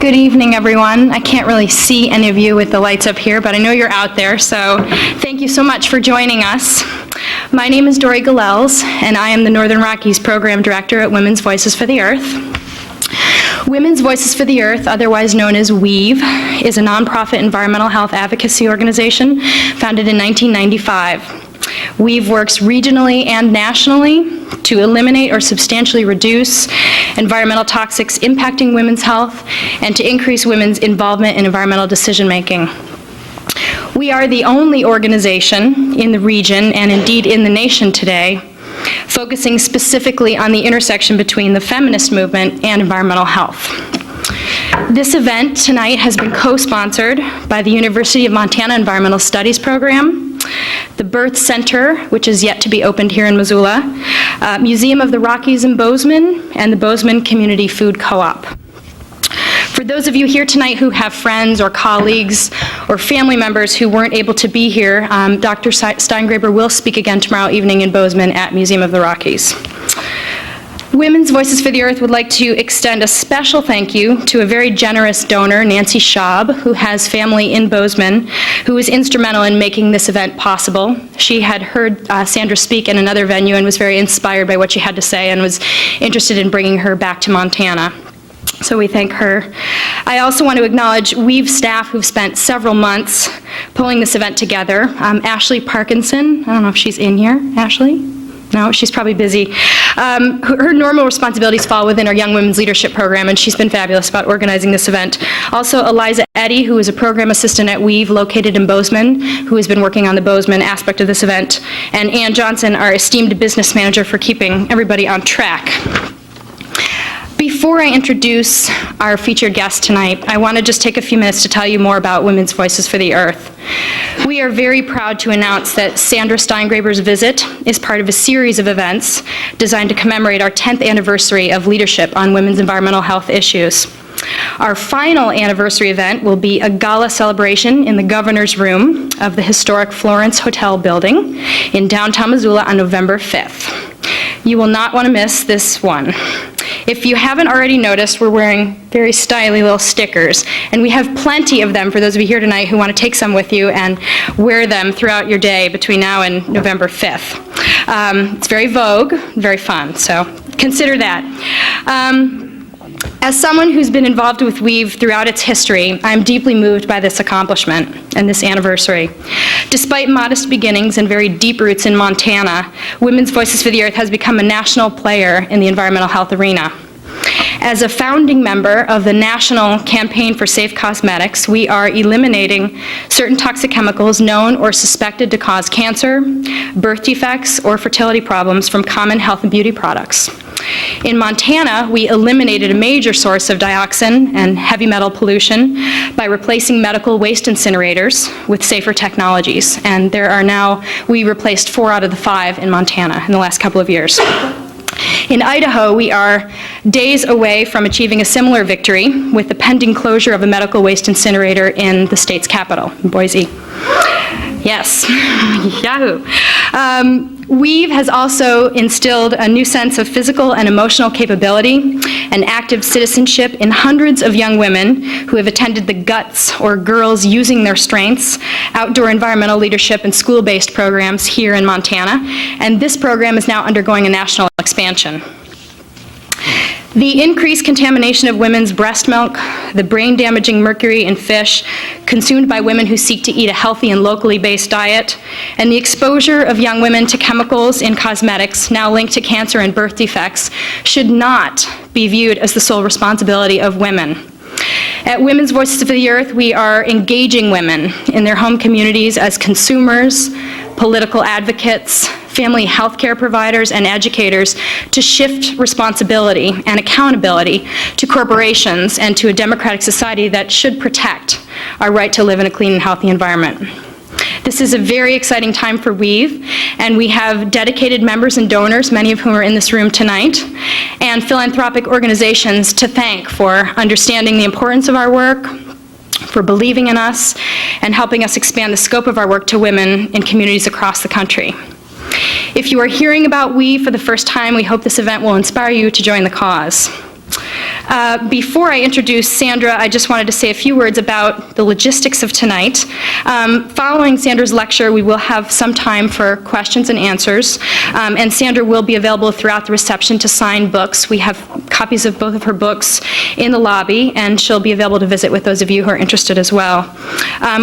Good evening, everyone. I can't really see any of you with the lights up here, but I know you're out there, so thank you so much for joining us. My name is Dory Galels, and I am the Northern Rockies Program Director at Women's Voices for the Earth. Women's Voices for the Earth, otherwise known as WEAVE, is a nonprofit environmental health advocacy organization founded in 1995. WEAVE works regionally and nationally to eliminate or substantially reduce environmental toxics impacting women's health and to increase women's involvement in environmental decision-making. We are the only organization in the region, and indeed in the nation today, focusing specifically on the intersection between the feminist movement and environmental health. This event tonight has been co-sponsored by the University of Montana Environmental Studies Program, the Birth Center, which is yet to be opened here in Missoula, Museum of the Rockies in Bozeman, and the Bozeman Community Food Co-op. For those of you here tonight who have friends or colleagues or family members who weren't able to be here, Dr. Steingraber will speak again tomorrow evening in Bozeman at Museum of the Rockies. Women's Voices for the Earth would like to extend a special thank you to a very generous donor, Nancy Schaub, who has family in Bozeman, who was instrumental in making this event possible. She had heard Sandra speak in another venue and was very inspired by what she had to say and was interested in bringing her back to Montana. So we thank her. I also want to acknowledge WEAVE staff who've spent several months pulling this event together. Ashley Parkinson, I don't know if she's in here. Ashley? No, she's probably busy. Her normal responsibilities fall within our Young Women's Leadership Program, and she's been fabulous about organizing this event. Also, Eliza Eddy, who is a program assistant at WEAVE located in Bozeman, who has been working on the Bozeman aspect of this event, and Ann Johnson, our esteemed business manager, for keeping everybody on track. Before I introduce our featured guest tonight, I want to just take a few minutes to tell you more about Women's Voices for the Earth. We are very proud to announce that Sandra Steingraber's visit is part of a series of events designed to commemorate our 10th anniversary of leadership on women's environmental health issues. Our final anniversary event will be a gala celebration in the Governor's Room of the historic Florence Hotel building in downtown Missoula on November 5th. You will not want to miss this one. If you haven't already noticed, we're wearing very stylish little stickers, and we have plenty of them for those of you here tonight who want to take some with you and wear them throughout your day between now and November 5th. It's very vogue, very fun, so consider that. As someone who's been involved with WEAVE throughout its history, I'm deeply moved by this accomplishment and this anniversary. Despite modest beginnings and very deep roots in Montana, Women's Voices for the Earth has become a national player in the environmental health arena. As a founding member of the National Campaign for Safe Cosmetics, we are eliminating certain toxic chemicals known or suspected to cause cancer, birth defects, or fertility problems from common health and beauty products. In Montana, we eliminated a major source of dioxin and heavy metal pollution by replacing medical waste incinerators with safer technologies. And we replaced 4 out of the 5 in Montana in the last couple of years. In Idaho, we are days away from achieving a similar victory with the pending closure of a medical waste incinerator in the state's capital, Boise. Yes, yahoo. WEAVE has also instilled a new sense of physical and emotional capability and active citizenship in hundreds of young women who have attended the GUTS, or Girls Using Their Strengths, outdoor environmental leadership and school-based programs here in Montana, and this program is now undergoing a national expansion. The increased contamination of women's breast milk, the brain-damaging mercury in fish consumed by women who seek to eat a healthy and locally based diet, and the exposure of young women to chemicals in cosmetics now linked to cancer and birth defects should not be viewed as the sole responsibility of women. At Women's Voices for the Earth, we are engaging women in their home communities as consumers, political advocates, family health care providers, and educators to shift responsibility and accountability to corporations and to a democratic society that should protect our right to live in a clean and healthy environment. This is a very exciting time for WEAVE, and we have dedicated members and donors, many of whom are in this room tonight, and philanthropic organizations to thank for understanding the importance of our work, for believing in us, and helping us expand the scope of our work to women in communities across the country. If you are hearing about WEAVE for the first time, we hope this event will inspire you to join the cause. Before I introduce Sandra, I just wanted to say a few words about the logistics of tonight. Following Sandra's lecture, we will have some time for questions and answers, and Sandra will be available throughout the reception to sign books. We have copies of both of her books in the lobby, and she'll be available to visit with those of you who are interested as well.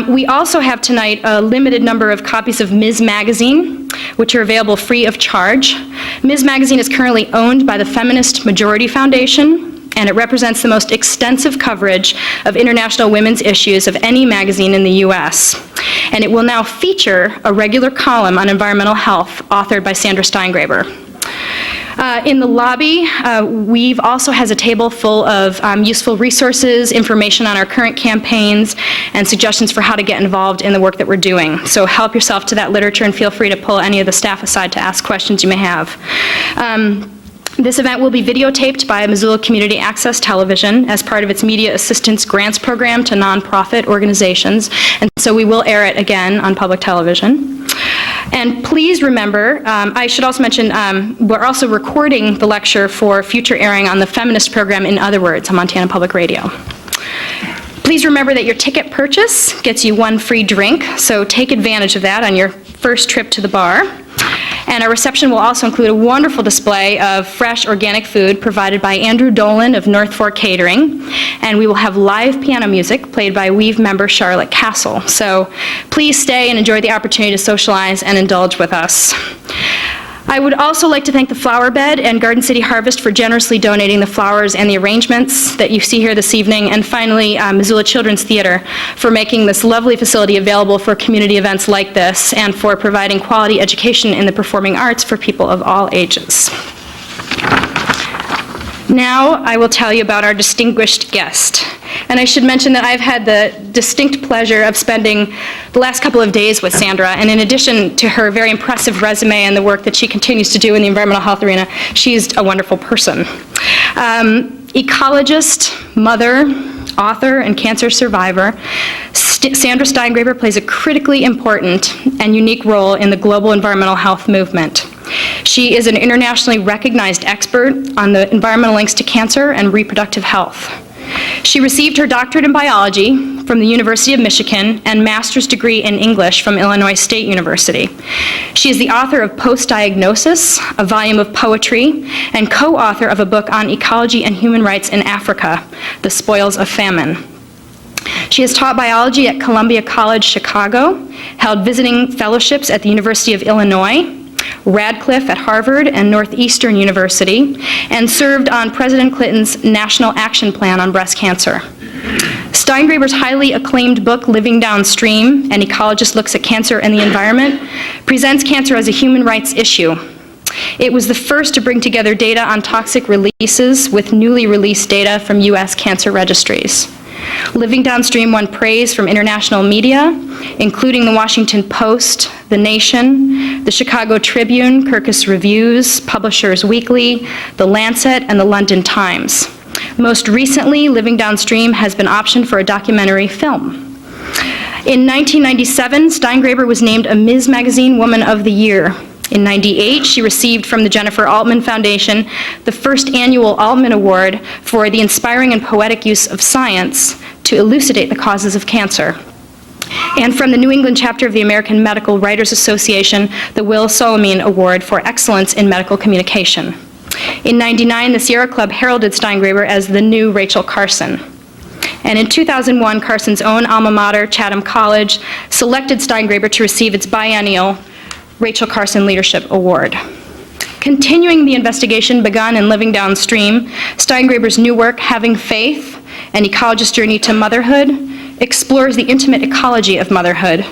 We also have tonight a limited number of copies of Ms. Magazine, which are available free of charge. Ms. Magazine is currently owned by the Feminist Majority Foundation, and it represents the most extensive coverage of international women's issues of any magazine in the U.S. And it will now feature a regular column on environmental health authored by Sandra Steingraber. In the lobby, we've also has a table full of useful resources, information on our current campaigns, and suggestions for how to get involved in the work that we're doing. So help yourself to that literature and feel free to pull any of the staff aside to ask questions you may have. This event will be videotaped by Missoula Community Access Television as part of its Media Assistance Grants Program to nonprofit organizations, and so we will air it again on public television. And please remember, I should also mention, we're also recording the lecture for future airing on the feminist program In Other Words on Montana Public Radio. Please remember that your ticket purchase gets you one free drink, so take advantage of that on your first trip to the bar. And our reception will also include a wonderful display of fresh organic food provided by Andrew Dolan of North Fork Catering. And we will have live piano music played by Weave member Charlotte Castle. So please stay and enjoy the opportunity to socialize and indulge with us. I would also like to thank the Flower Bed and Garden City Harvest for generously donating the flowers and the arrangements that you see here this evening, and finally, Missoula Children's Theater for making this lovely facility available for community events like this and for providing quality education in the performing arts for people of all ages. Now I will tell you about our distinguished guest. And I should mention that I've had the distinct pleasure of spending the last couple of days with Sandra, and in addition to her very impressive resume and the work that she continues to do in the environmental health arena, she's a wonderful person. Ecologist, mother, author, and cancer survivor, Sandra Steingraber plays a critically important and unique role in the global environmental health movement. She is an internationally recognized expert on the environmental links to cancer and reproductive health. She received her doctorate in biology from the University of Michigan and master's degree in English from Illinois State University. She is the author of Post-Diagnosis, a volume of poetry, and co-author of a book on ecology and human rights in Africa, The Spoils of Famine. She has taught biology at Columbia College Chicago, held visiting fellowships at the University of Illinois, Radcliffe at Harvard and Northeastern University, and served on President Clinton's National Action Plan on Breast Cancer. Steingraber's highly acclaimed book, Living Downstream, An Ecologist Looks at Cancer and the Environment, presents cancer as a human rights issue. It was the first to bring together data on toxic releases with newly released data from U.S. cancer registries. Living Downstream won praise from international media, including the Washington Post, The Nation, the Chicago Tribune, Kirkus Reviews, Publishers Weekly, The Lancet, and the London Times. Most recently, Living Downstream has been optioned for a documentary film. In 1997, Steingraber was named a Ms. Magazine Woman of the Year. In '98, she received from the Jennifer Altman Foundation the first annual Altman Award for the inspiring and poetic use of science to elucidate the causes of cancer. And from the New England chapter of the American Medical Writers Association, the Will Solomon Award for Excellence in Medical Communication. In '99, the Sierra Club heralded Steingraber as the new Rachel Carson. And in 2001, Carson's own alma mater, Chatham College, selected Steingraber to receive its biennial Rachel Carson Leadership Award. Continuing the investigation begun in Living Downstream, Steingraber's new work, Having Faith, An Ecologist's Journey to Motherhood, explores the intimate ecology of motherhood.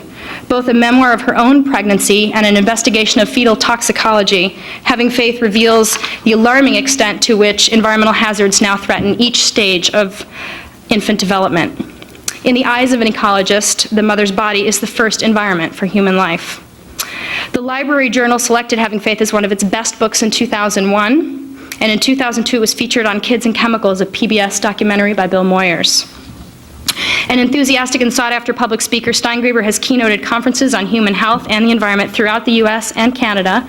Both a memoir of her own pregnancy and an investigation of fetal toxicology, Having Faith reveals the alarming extent to which environmental hazards now threaten each stage of infant development. In the eyes of an ecologist, the mother's body is the first environment for human life. The Library Journal selected Having Faith as one of its best books in 2001, and in 2002 it was featured on Kids and Chemicals, a PBS documentary by Bill Moyers. An enthusiastic and sought-after public speaker, Steingraber has keynoted conferences on human health and the environment throughout the U.S. and Canada,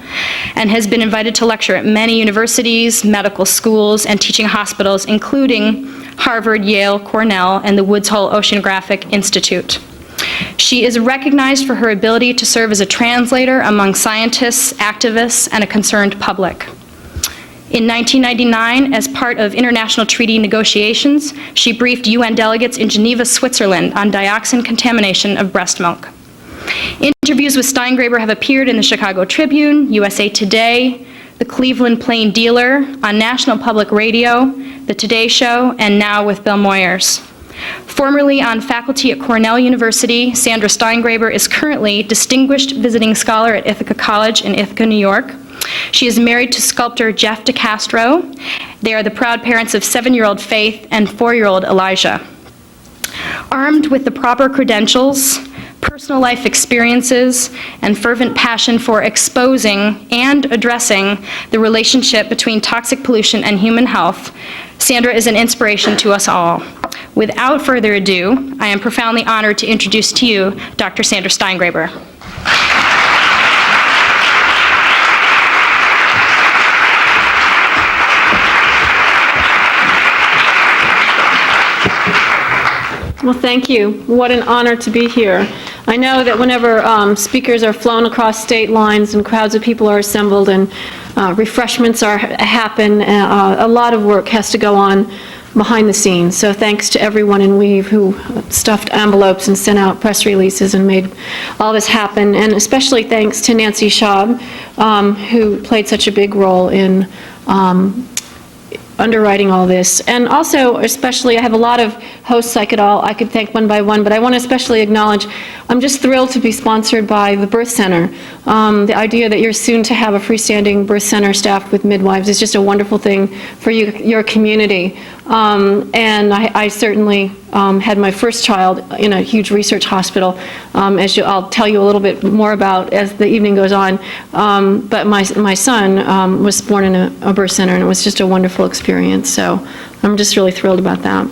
and has been invited to lecture at many universities, medical schools, and teaching hospitals, including Harvard, Yale, Cornell, and the Woods Hole Oceanographic Institute. She is recognized for her ability to serve as a translator among scientists, activists, and a concerned public. In 1999, as part of international treaty negotiations, she briefed UN delegates in Geneva, Switzerland on dioxin contamination of breast milk. Interviews with Steingraber have appeared in the Chicago Tribune, USA Today, the Cleveland Plain Dealer, on National Public Radio, The Today Show, and now with Bill Moyers. Formerly on faculty at Cornell University, Sandra Steingraber is currently Distinguished Visiting Scholar at Ithaca College in Ithaca, New York. She is married to sculptor Jeff DeCastro. They are the proud parents of 7-year-old Faith and 4-year-old Elijah. Armed with the proper credentials, personal life experiences, and fervent passion for exposing and addressing the relationship between toxic pollution and human health, Sandra is an inspiration to us all. Without further ado, I am profoundly honored to introduce to you Dr. Sandra Steingraber. Well, thank you. What an honor to be here. I know that whenever speakers are flown across state lines and crowds of people are assembled and refreshments happen, a lot of work has to go on behind the scenes. So thanks to everyone in Weave who stuffed envelopes and sent out press releases and made all this happen. And especially thanks to Nancy Schaub, who played such a big role in underwriting all this. And also, especially, I have a lot of hosts I could thank one by one, but I want to especially acknowledge, I'm just thrilled to be sponsored by the Birth Center. The idea that you're soon to have a freestanding birth center staffed with midwives is just a wonderful thing for your community. And I certainly had my first child in a huge research hospital, I'll tell you a little bit more about as the evening goes on. But my son was born in a birth center, and it was just a wonderful experience. So I'm just really thrilled about that.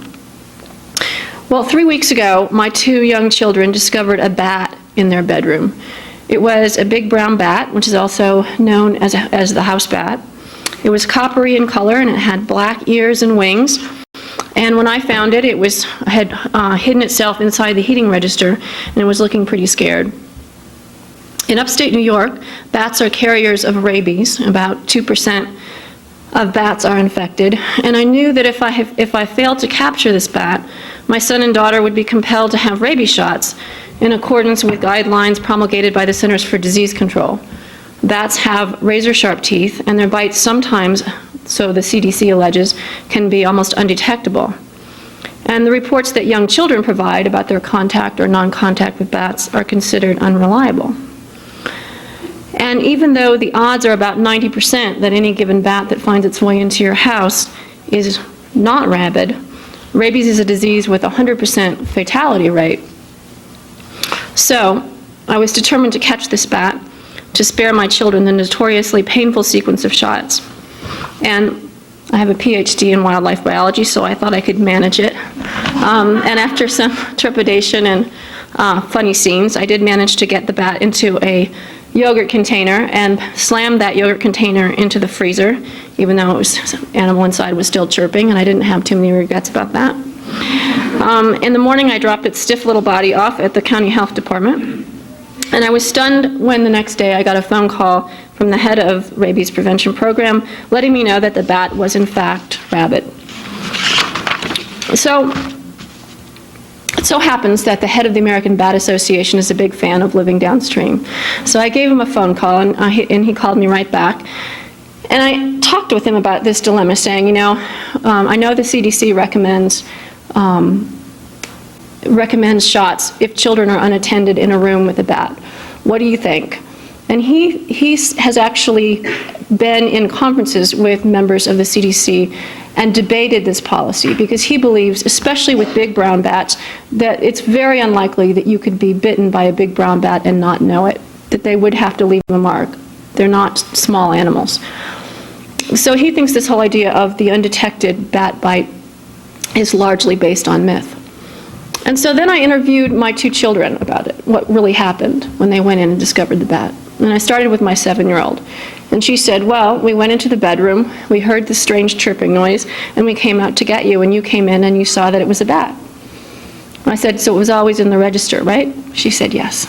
Well, 3 weeks ago, my 2 young children discovered a bat in their bedroom. It was a big brown bat, which is also known as the house bat. It was coppery in color, and it had black ears and wings. And when I found it, had hidden itself inside the heating register, and it was looking pretty scared. In upstate New York, bats are carriers of rabies. About 2% of bats are infected. And I knew that if I failed to capture this bat, my son and daughter would be compelled to have rabies shots in accordance with guidelines promulgated by the Centers for Disease Control. Bats have razor-sharp teeth, and their bites sometimes, so the CDC alleges, can be almost undetectable. And the reports that young children provide about their contact or non-contact with bats are considered unreliable. And even though the odds are about 90% that any given bat that finds its way into your house is not rabid, rabies is a disease with a 100% fatality rate. So I was determined to catch this bat to spare my children the notoriously painful sequence of shots. And I have a PhD in wildlife biology, so I thought I could manage it. And after some trepidation and funny scenes, I did manage to get the bat into a yogurt container and slammed that yogurt container into the freezer, even though animal inside was still chirping, and I didn't have too many regrets about that. In the morning, I dropped its stiff little body off at the county health department, and I was stunned when the next day I got a phone call from the head of rabies prevention program letting me know that the bat was in fact rabid. So it so happens that the head of the American Bat Association is a big fan of Living Downstream. So I gave him a phone call, and he called me right back. And I talked with him about this dilemma, saying, I know the CDC recommends shots if children are unattended in a room with a bat. What do you think? And he has actually been in conferences with members of the CDC and debated this policy, because he believes, especially with big brown bats, that it's very unlikely that you could be bitten by a big brown bat and not know it, that they would have to leave a mark. They're not small animals. So he thinks this whole idea of the undetected bat bite is largely based on myth. And so then I interviewed my 2 children about it, what really happened when they went in and discovered the bat. And I started with my 7-year-old. And she said, well, we went into the bedroom, we heard the strange chirping noise, and we came out to get you, and you came in and you saw that it was a bat. I said, so it was always in the register, right? She said, yes.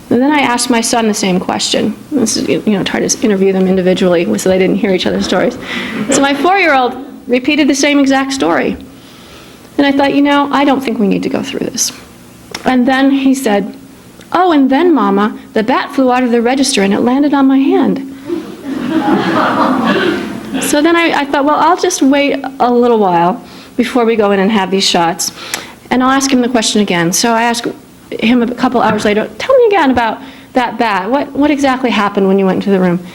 And then I asked my son the same question. This is, try to interview them individually so they didn't hear each other's stories. So my 4-year-old repeated the same exact story. And I thought, I don't think we need to go through this. And then he said, oh, and then, Mama, the bat flew out of the register and it landed on my hand. So then I thought, well, I'll just wait a little while before we go in and have these shots. And I'll ask him the question again. So I asked him a couple hours later, tell me again about that bat. What exactly happened when you went into the room?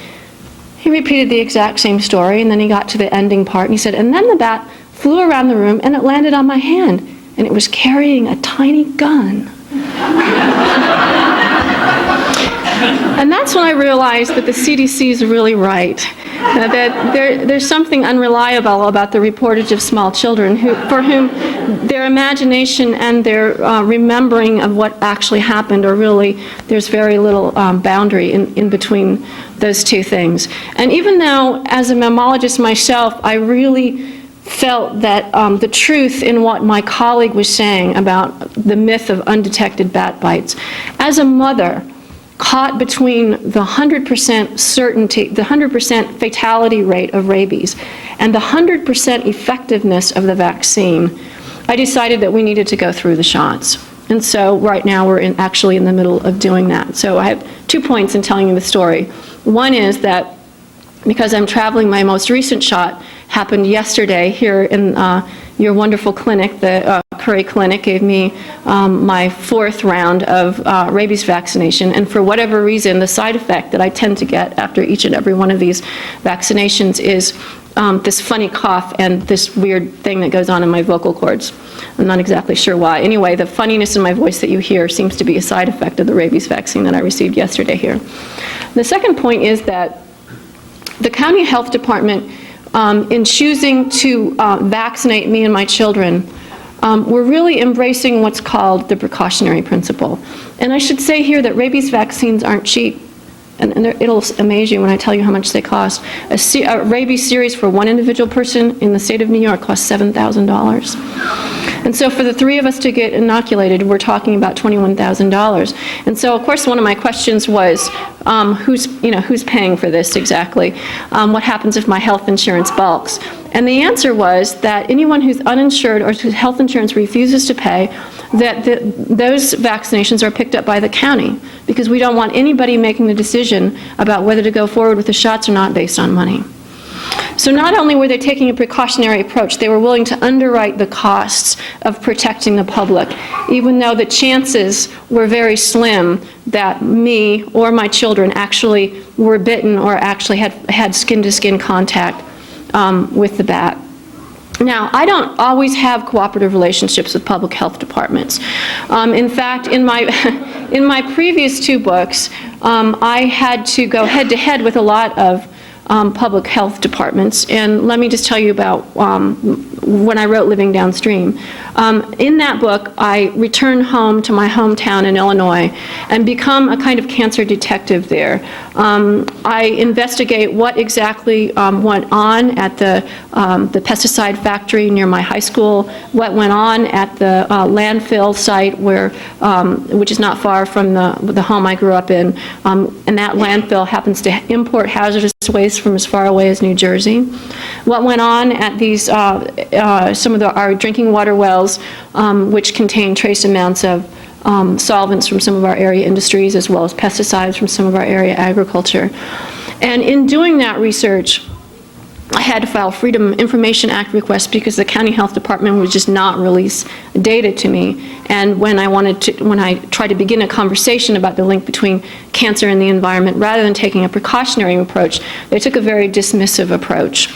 He repeated the exact same story, and then he got to the ending part, and he said, and then the bat flew around the room, and it landed on my hand, and it was carrying a tiny gun. And that's when I realized that the CDC is really right, that there's something unreliable about the reportage of small children for whom their imagination and their remembering of what actually happened are really, there's very little boundary in between those two things. And even though, as a mammologist myself, I really felt that the truth in what my colleague was saying about the myth of undetected bat bites, as a mother, caught between the 100% certainty, the 100% fatality rate of rabies, and the 100% effectiveness of the vaccine, I decided that we needed to go through the shots. And so right now we're actually in the middle of doing that. So I have 2 points in telling you the story. One is that because I'm traveling, my most recent shot happened yesterday here in your wonderful clinic. The Curry Clinic gave me my 4th round of rabies vaccination, and for whatever reason, the side effect that I tend to get after each and every one of these vaccinations is this funny cough and this weird thing that goes on in my vocal cords. I'm not exactly sure why. Anyway, the funniness in my voice that you hear seems to be a side effect of the rabies vaccine that I received yesterday here. The second point is that the county health department, in choosing to vaccinate me and my children, we're really embracing what's called the precautionary principle. And I should say here that rabies vaccines aren't cheap. And it'll amaze you when I tell you how much they cost. A rabies series for one individual person in the state of New York costs $7,000. And so for the 3 of us to get inoculated, we're talking about $21,000. And so, of course, one of my questions was, who's paying for this exactly? What happens if my health insurance bulks? And the answer was that anyone who's uninsured or whose health insurance refuses to pay, that those vaccinations are picked up by the county, because we don't want anybody making the decision about whether to go forward with the shots or not based on money. So not only were they taking a precautionary approach, they were willing to underwrite the costs of protecting the public, even though the chances were very slim that me or my children actually were bitten or actually had skin-to-skin contact with the bat. Now, I don't always have cooperative relationships with public health departments. In fact, in my previous 2 books, I had to go head-to-head with a lot of public health departments. And let me just tell you about when I wrote Living Downstream. In that book, I return home to my hometown in Illinois and become a kind of cancer detective there. I investigate what exactly went on at the pesticide factory near my high school, what went on at the landfill site which is not far from the home I grew up in. And that landfill happens to import hazardous waste from as far away as New Jersey. What went on at these some of our drinking water wells, which contain trace amounts of solvents from some of our area industries, as well as pesticides from some of our area agriculture. And in doing that research, I had to file Freedom Information Act requests because the county health department would just not release data to me. And when I tried to begin a conversation about the link between cancer and the environment, rather than taking a precautionary approach, they took a very dismissive approach.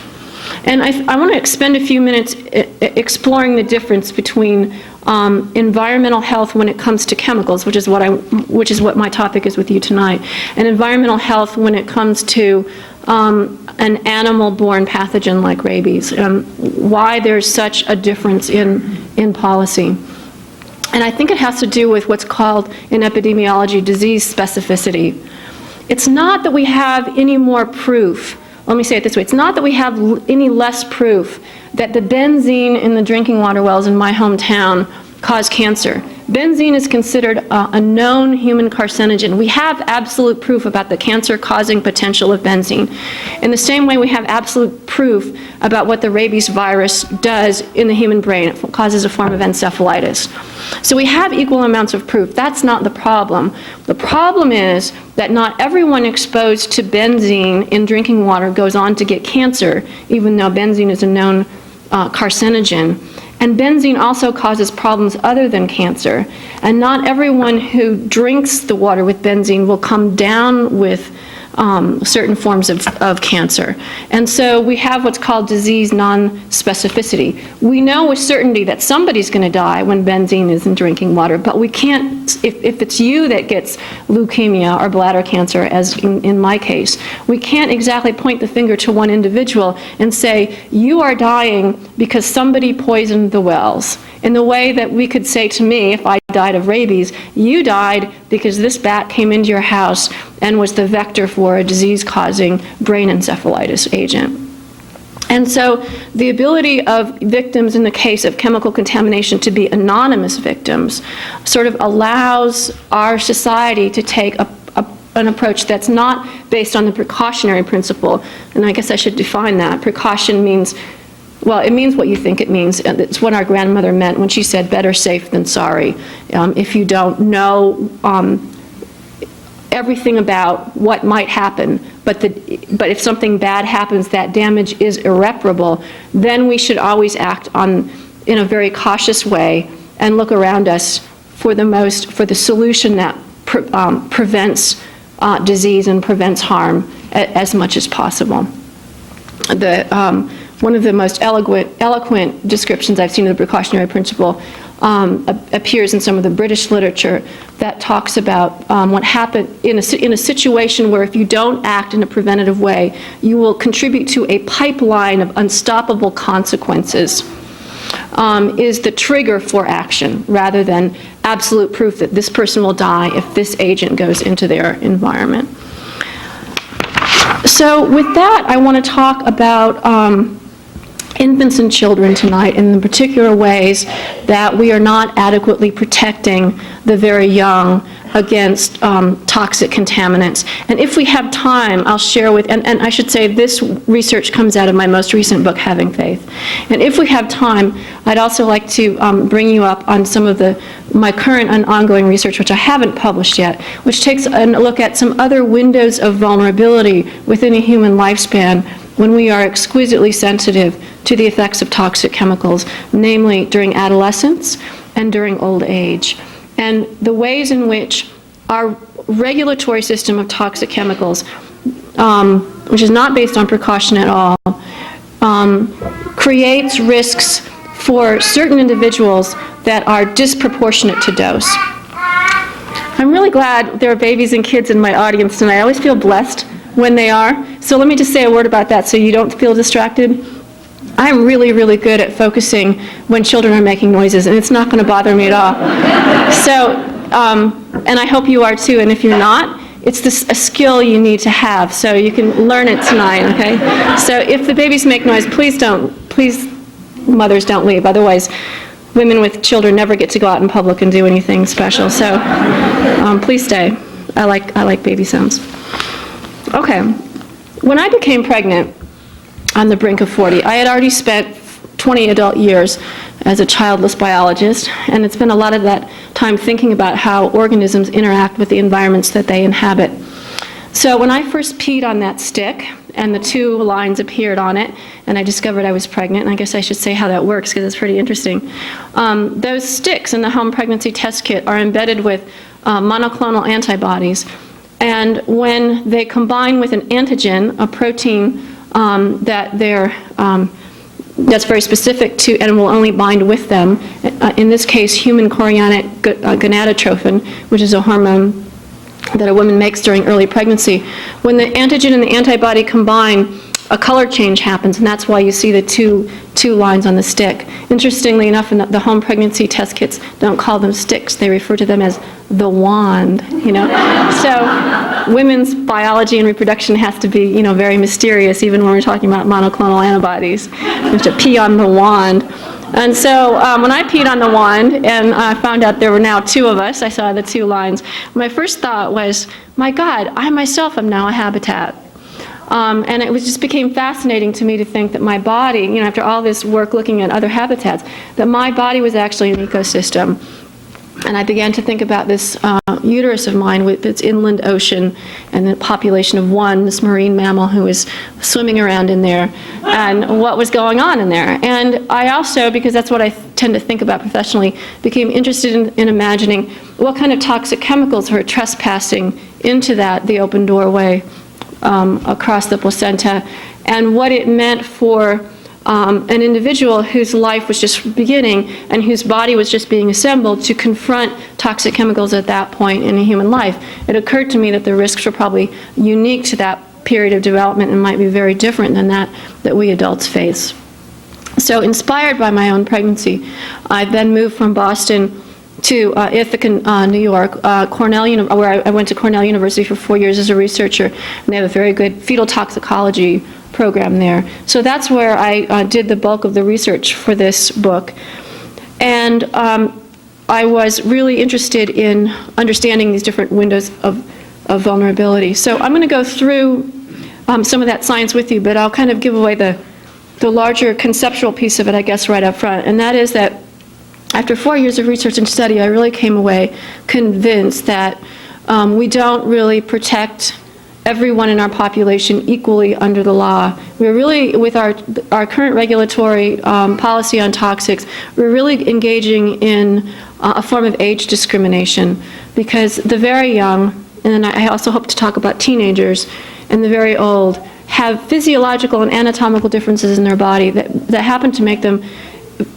And I want to spend a few minutes exploring the difference between environmental health when it comes to chemicals, which is what my topic is with you tonight, and environmental health when it comes to an animal-borne pathogen like rabies, why there's such a difference in policy. And I think it has to do with what's called in epidemiology disease specificity. It's not that we have any more proof. Let me say it this way. It's not that we have any less proof that the benzene in the drinking water wells in my hometown cause cancer. Benzene is considered a known human carcinogen. We have absolute proof about the cancer-causing potential of benzene. In the same way we have absolute proof about what the rabies virus does in the human brain. It causes a form of encephalitis. So we have equal amounts of proof. That's not the problem. The problem is that not everyone exposed to benzene in drinking water goes on to get cancer, even though benzene is a known carcinogen. And benzene also causes problems other than cancer. And not everyone who drinks the water with benzene will come down with certain forms of cancer. And so we have what's called disease non-specificity. We know with certainty that somebody's going to die when benzene is in drinking water, but we can't, if it's you that gets leukemia or bladder cancer, as in my case, we can't exactly point the finger to one individual and say, you are dying because somebody poisoned the wells. In the way that we could say to me, if I died of rabies, you died because this bat came into your house and was the vector for a disease-causing brain encephalitis agent. And so the ability of victims in the case of chemical contamination to be anonymous victims sort of allows our society to take an approach that's not based on the precautionary principle. And I guess I should define that. Precaution means, well, it means what you think it means. It's what our grandmother meant when she said, better safe than sorry. If you don't know everything about what might happen, but if something bad happens, that damage is irreparable, then we should always act in a very cautious way and look around us for the solution that prevents disease and prevents harm as much as possible. One of the most eloquent descriptions I've seen of the precautionary principle appears in some of the British literature that talks about what happened in a situation where if you don't act in a preventative way, you will contribute to a pipeline of unstoppable consequences, is the trigger for action rather than absolute proof that this person will die if this agent goes into their environment. So with that, I want to talk about infants and children tonight in the particular ways that we are not adequately protecting the very young against toxic contaminants. And if we have time, I'll share with, and I should say this research comes out of my most recent book, Having Faith. And if we have time, I'd also like to bring you up on some of my current and ongoing research, which I haven't published yet, which takes a look at some other windows of vulnerability within a human lifespan when we are exquisitely sensitive to the effects of toxic chemicals, namely during adolescence and during old age. And the ways in which our regulatory system of toxic chemicals, which is not based on precaution at all, creates risks for certain individuals that are disproportionate to dose. I'm really glad there are babies and kids in my audience tonight. I always feel blessed when they are. So let me just say a word about that so you don't feel distracted. I'm really, really good at focusing when children are making noises, and it's not going to bother me at all. So, and I hope you are too, and if you're not, it's a skill you need to have, so you can learn it tonight, okay? So if the babies make noise, please mothers don't leave, otherwise women with children never get to go out in public and do anything special, so please stay. I like baby sounds. Okay, when I became pregnant, on the brink of 40. I had already spent 20 adult years as a childless biologist, and it's been a lot of that time thinking about how organisms interact with the environments that they inhabit. So when I first peed on that stick, and the 2 lines appeared on it, and I discovered I was pregnant, and I guess I should say how that works, because it's pretty interesting. Those sticks in the home pregnancy test kit are embedded with monoclonal antibodies, and when they combine with an antigen, a protein that's very specific to and will only bind with them. In this case, human chorionic gonadotrophin, which is a hormone that a woman makes during early pregnancy. When the antigen and the antibody combine, a color change happens, and that's why you see the two lines on the stick. Interestingly enough, in the home pregnancy test kits don't call them sticks. They refer to them as the wand, So women's biology and reproduction has to be, very mysterious, even when we're talking about monoclonal antibodies. You have to pee on the wand. And so when I peed on the wand and I found out there were now two of us, I saw the two lines, my first thought was, my God, I myself am now a habitat. And it just became fascinating to me to think that my body, after all this work looking at other habitats, that my body was actually an ecosystem. And I began to think about this uterus of mine with its inland ocean and the population of one, this marine mammal who was swimming around in there, and what was going on in there. And I also, because that's what I tend to think about professionally, became interested in imagining what kind of toxic chemicals were trespassing into the open doorway across the placenta, and what it meant for an individual whose life was just beginning and whose body was just being assembled to confront toxic chemicals at that point in a human life. It occurred to me that the risks were probably unique to that period of development and might be very different than that we adults face. So inspired by my own pregnancy, I then moved from Boston to Ithaca, New York, where I went to Cornell University for 4 years as a researcher, and they have a very good fetal toxicology program there. So that's where I did the bulk of the research for this book. And I was really interested in understanding these different windows of vulnerability. So I'm going to go through some of that science with you, but I'll kind of give away the larger conceptual piece of it, I guess, right up front. And that is that after 4 years of research and study, I really came away convinced that we don't really protect everyone in our population equally under the law. We're really, with our current regulatory policy on toxics, we're really engaging in a form of age discrimination, because the very young, and then I also hope to talk about teenagers, and the very old have physiological and anatomical differences in their body that happen to make them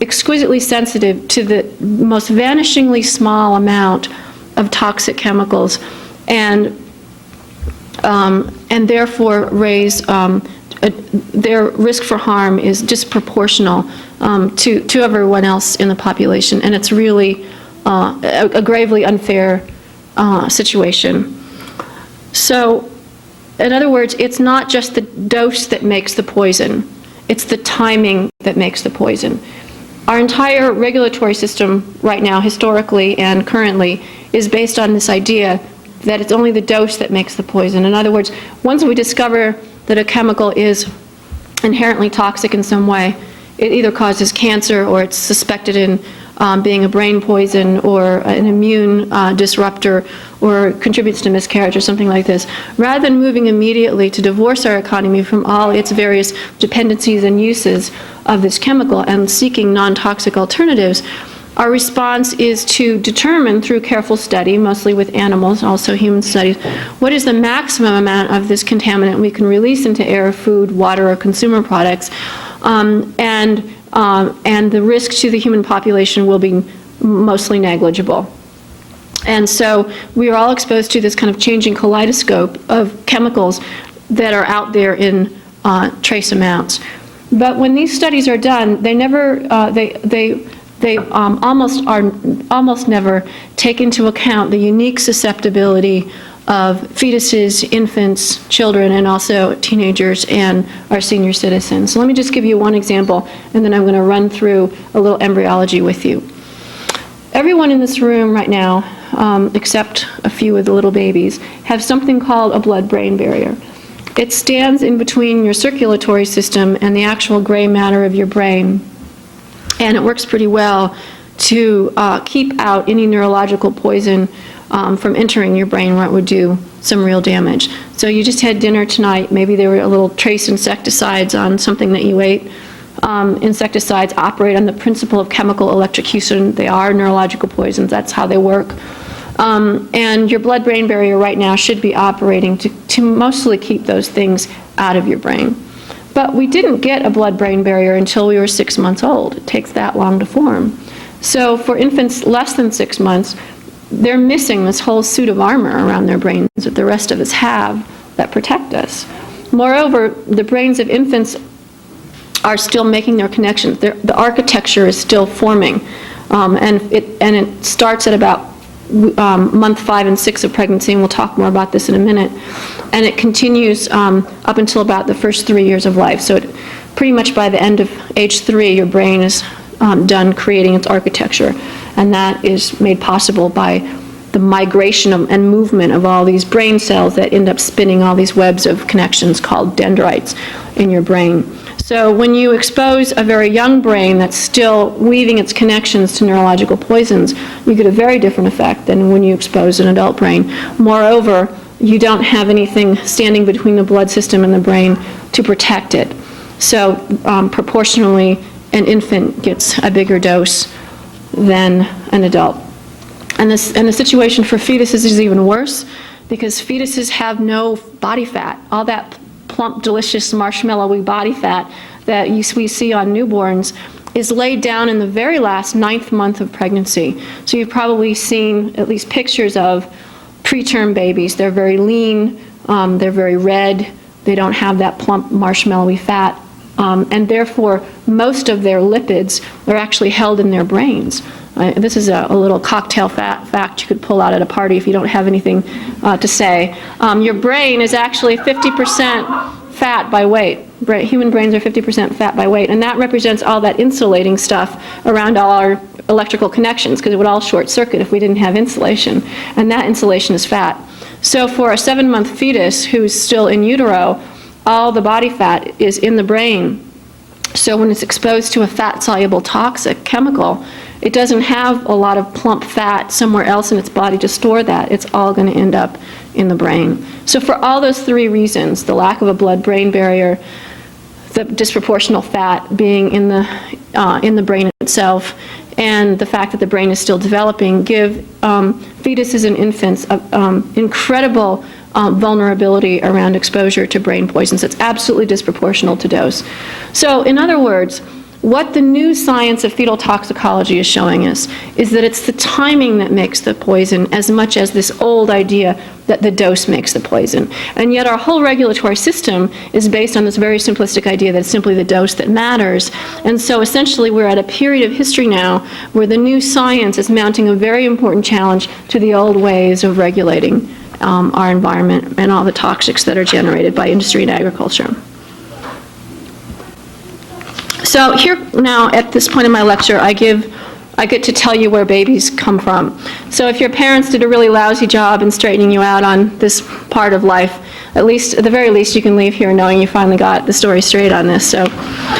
exquisitely sensitive to the most vanishingly small amount of toxic chemicals, and therefore raise their risk for harm is disproportional to everyone else in the population, and it's really a gravely unfair situation. So, in other words, it's not just the dose that makes the poison, it's the timing that makes the poison. Our entire regulatory system right now, historically and currently, is based on this idea that it's only the dose that makes the poison. In other words, once we discover that a chemical is inherently toxic in some way, it either causes cancer or it's suspected in being a brain poison or an immune disruptor or contributes to miscarriage or something like this. Rather than moving immediately to divorce our economy from all its various dependencies and uses of this chemical and seeking non-toxic alternatives, our response is to determine through careful study, mostly with animals, also human studies, what is the maximum amount of this contaminant we can release into air, food, water, or consumer products, and the risk to the human population will be mostly negligible. And so we are all exposed to this kind of changing kaleidoscope of chemicals that are out there in trace amounts. But when these studies are done, they never, they almost never take into account the unique susceptibility of fetuses, infants, children, and also teenagers and our senior citizens. So let me just give you one example, and then I'm going to run through a little embryology with you. Everyone in this room right now, except a few of the little babies, have something called a blood-brain barrier. It stands in between your circulatory system and the actual gray matter of your brain. And it works pretty well to keep out any neurological poison from entering your brain where it would do some real damage. So you just had dinner tonight, maybe there were a little trace insecticides on something that you ate. Insecticides operate on the principle of chemical electrocution. They are neurological poisons, that's how they work. And your blood-brain barrier right now should be operating to mostly keep those things out of your brain. But we didn't get a blood-brain barrier until we were 6 months old. It takes that long to form. So for infants less than 6 months, they're missing this whole suit of armor around their brains that the rest of us have that protect us. Moreover, the brains of infants are still making their connections. The architecture is still forming, and it starts at about month 5 and 6 of pregnancy, and we'll talk more about this in a minute. And it continues up until about the first 3 years of life. So pretty much by the end of age 3, your brain is done creating its architecture, and that is made possible by the migration and movement of all these brain cells that end up spinning all these webs of connections called dendrites in your brain. So when you expose a very young brain that's still weaving its connections to neurological poisons, you get a very different effect than when you expose an adult brain. Moreover, you don't have anything standing between the blood system and the brain to protect it. So proportionally, an infant gets a bigger dose than an adult. And the situation for fetuses is even worse, because fetuses have no body fat. All that plump, delicious, marshmallowy body fat that we see on newborns is laid down in the very last 9th month of pregnancy. So you've probably seen at least pictures of preterm babies. They're very lean, they're very red, they don't have that plump, marshmallowy fat, and therefore most of their lipids are actually held in their brains. This is a little cocktail fact you could pull out at a party if you don't have anything to say. Your brain is actually 50% fat by weight. Human brains are 50% fat by weight, and that represents all that insulating stuff around all our electrical connections, because it would all short circuit if we didn't have insulation, and that insulation is fat. So for a 7-month fetus who's still in utero, all the body fat is in the brain. So when it's exposed to a fat-soluble toxic chemical, it doesn't have a lot of plump fat somewhere else in its body to store that. It's all going to end up in the brain. So for all those 3 reasons, the lack of a blood-brain barrier, the disproportional fat being in the brain itself, and the fact that the brain is still developing, give fetuses and infants incredible vulnerability around exposure to brain poisons. It's absolutely disproportional to dose. So in other words, what the new science of fetal toxicology is showing us is that it's the timing that makes the poison as much as this old idea that the dose makes the poison. And yet our whole regulatory system is based on this very simplistic idea that it's simply the dose that matters. And so essentially we're at a period of history now where the new science is mounting a very important challenge to the old ways of regulating our environment and all the toxics that are generated by industry and agriculture. So here now, at this point in my lecture, I get to tell you where babies come from. So if your parents did a really lousy job in straightening you out on this part of life, at the very least, you can leave here knowing you finally got the story straight on this. So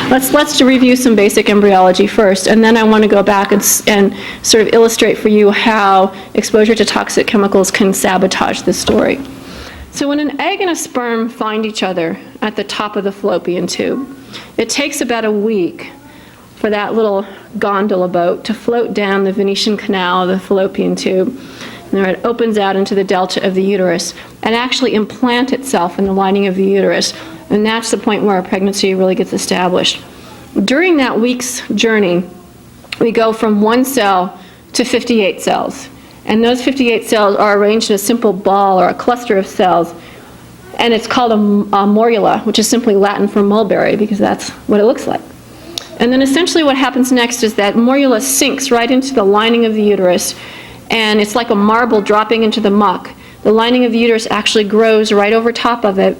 let's review some basic embryology first, and then I want to go back and sort of illustrate for you how exposure to toxic chemicals can sabotage this story. So when an egg and a sperm find each other at the top of the fallopian tube, it takes about a week for that little gondola boat to float down the Venetian canal of the fallopian tube, and then it opens out into the delta of the uterus and actually implant itself in the lining of the uterus, and that's the point where a pregnancy really gets established. During that week's journey, we go from 1 cell to 58 cells, and those 58 cells are arranged in a simple ball or a cluster of cells, and it's called a morula, which is simply Latin for mulberry, because that's what it looks like. And then essentially what happens next is that morula sinks right into the lining of the uterus, and it's like a marble dropping into the muck. The lining of the uterus actually grows right over top of it,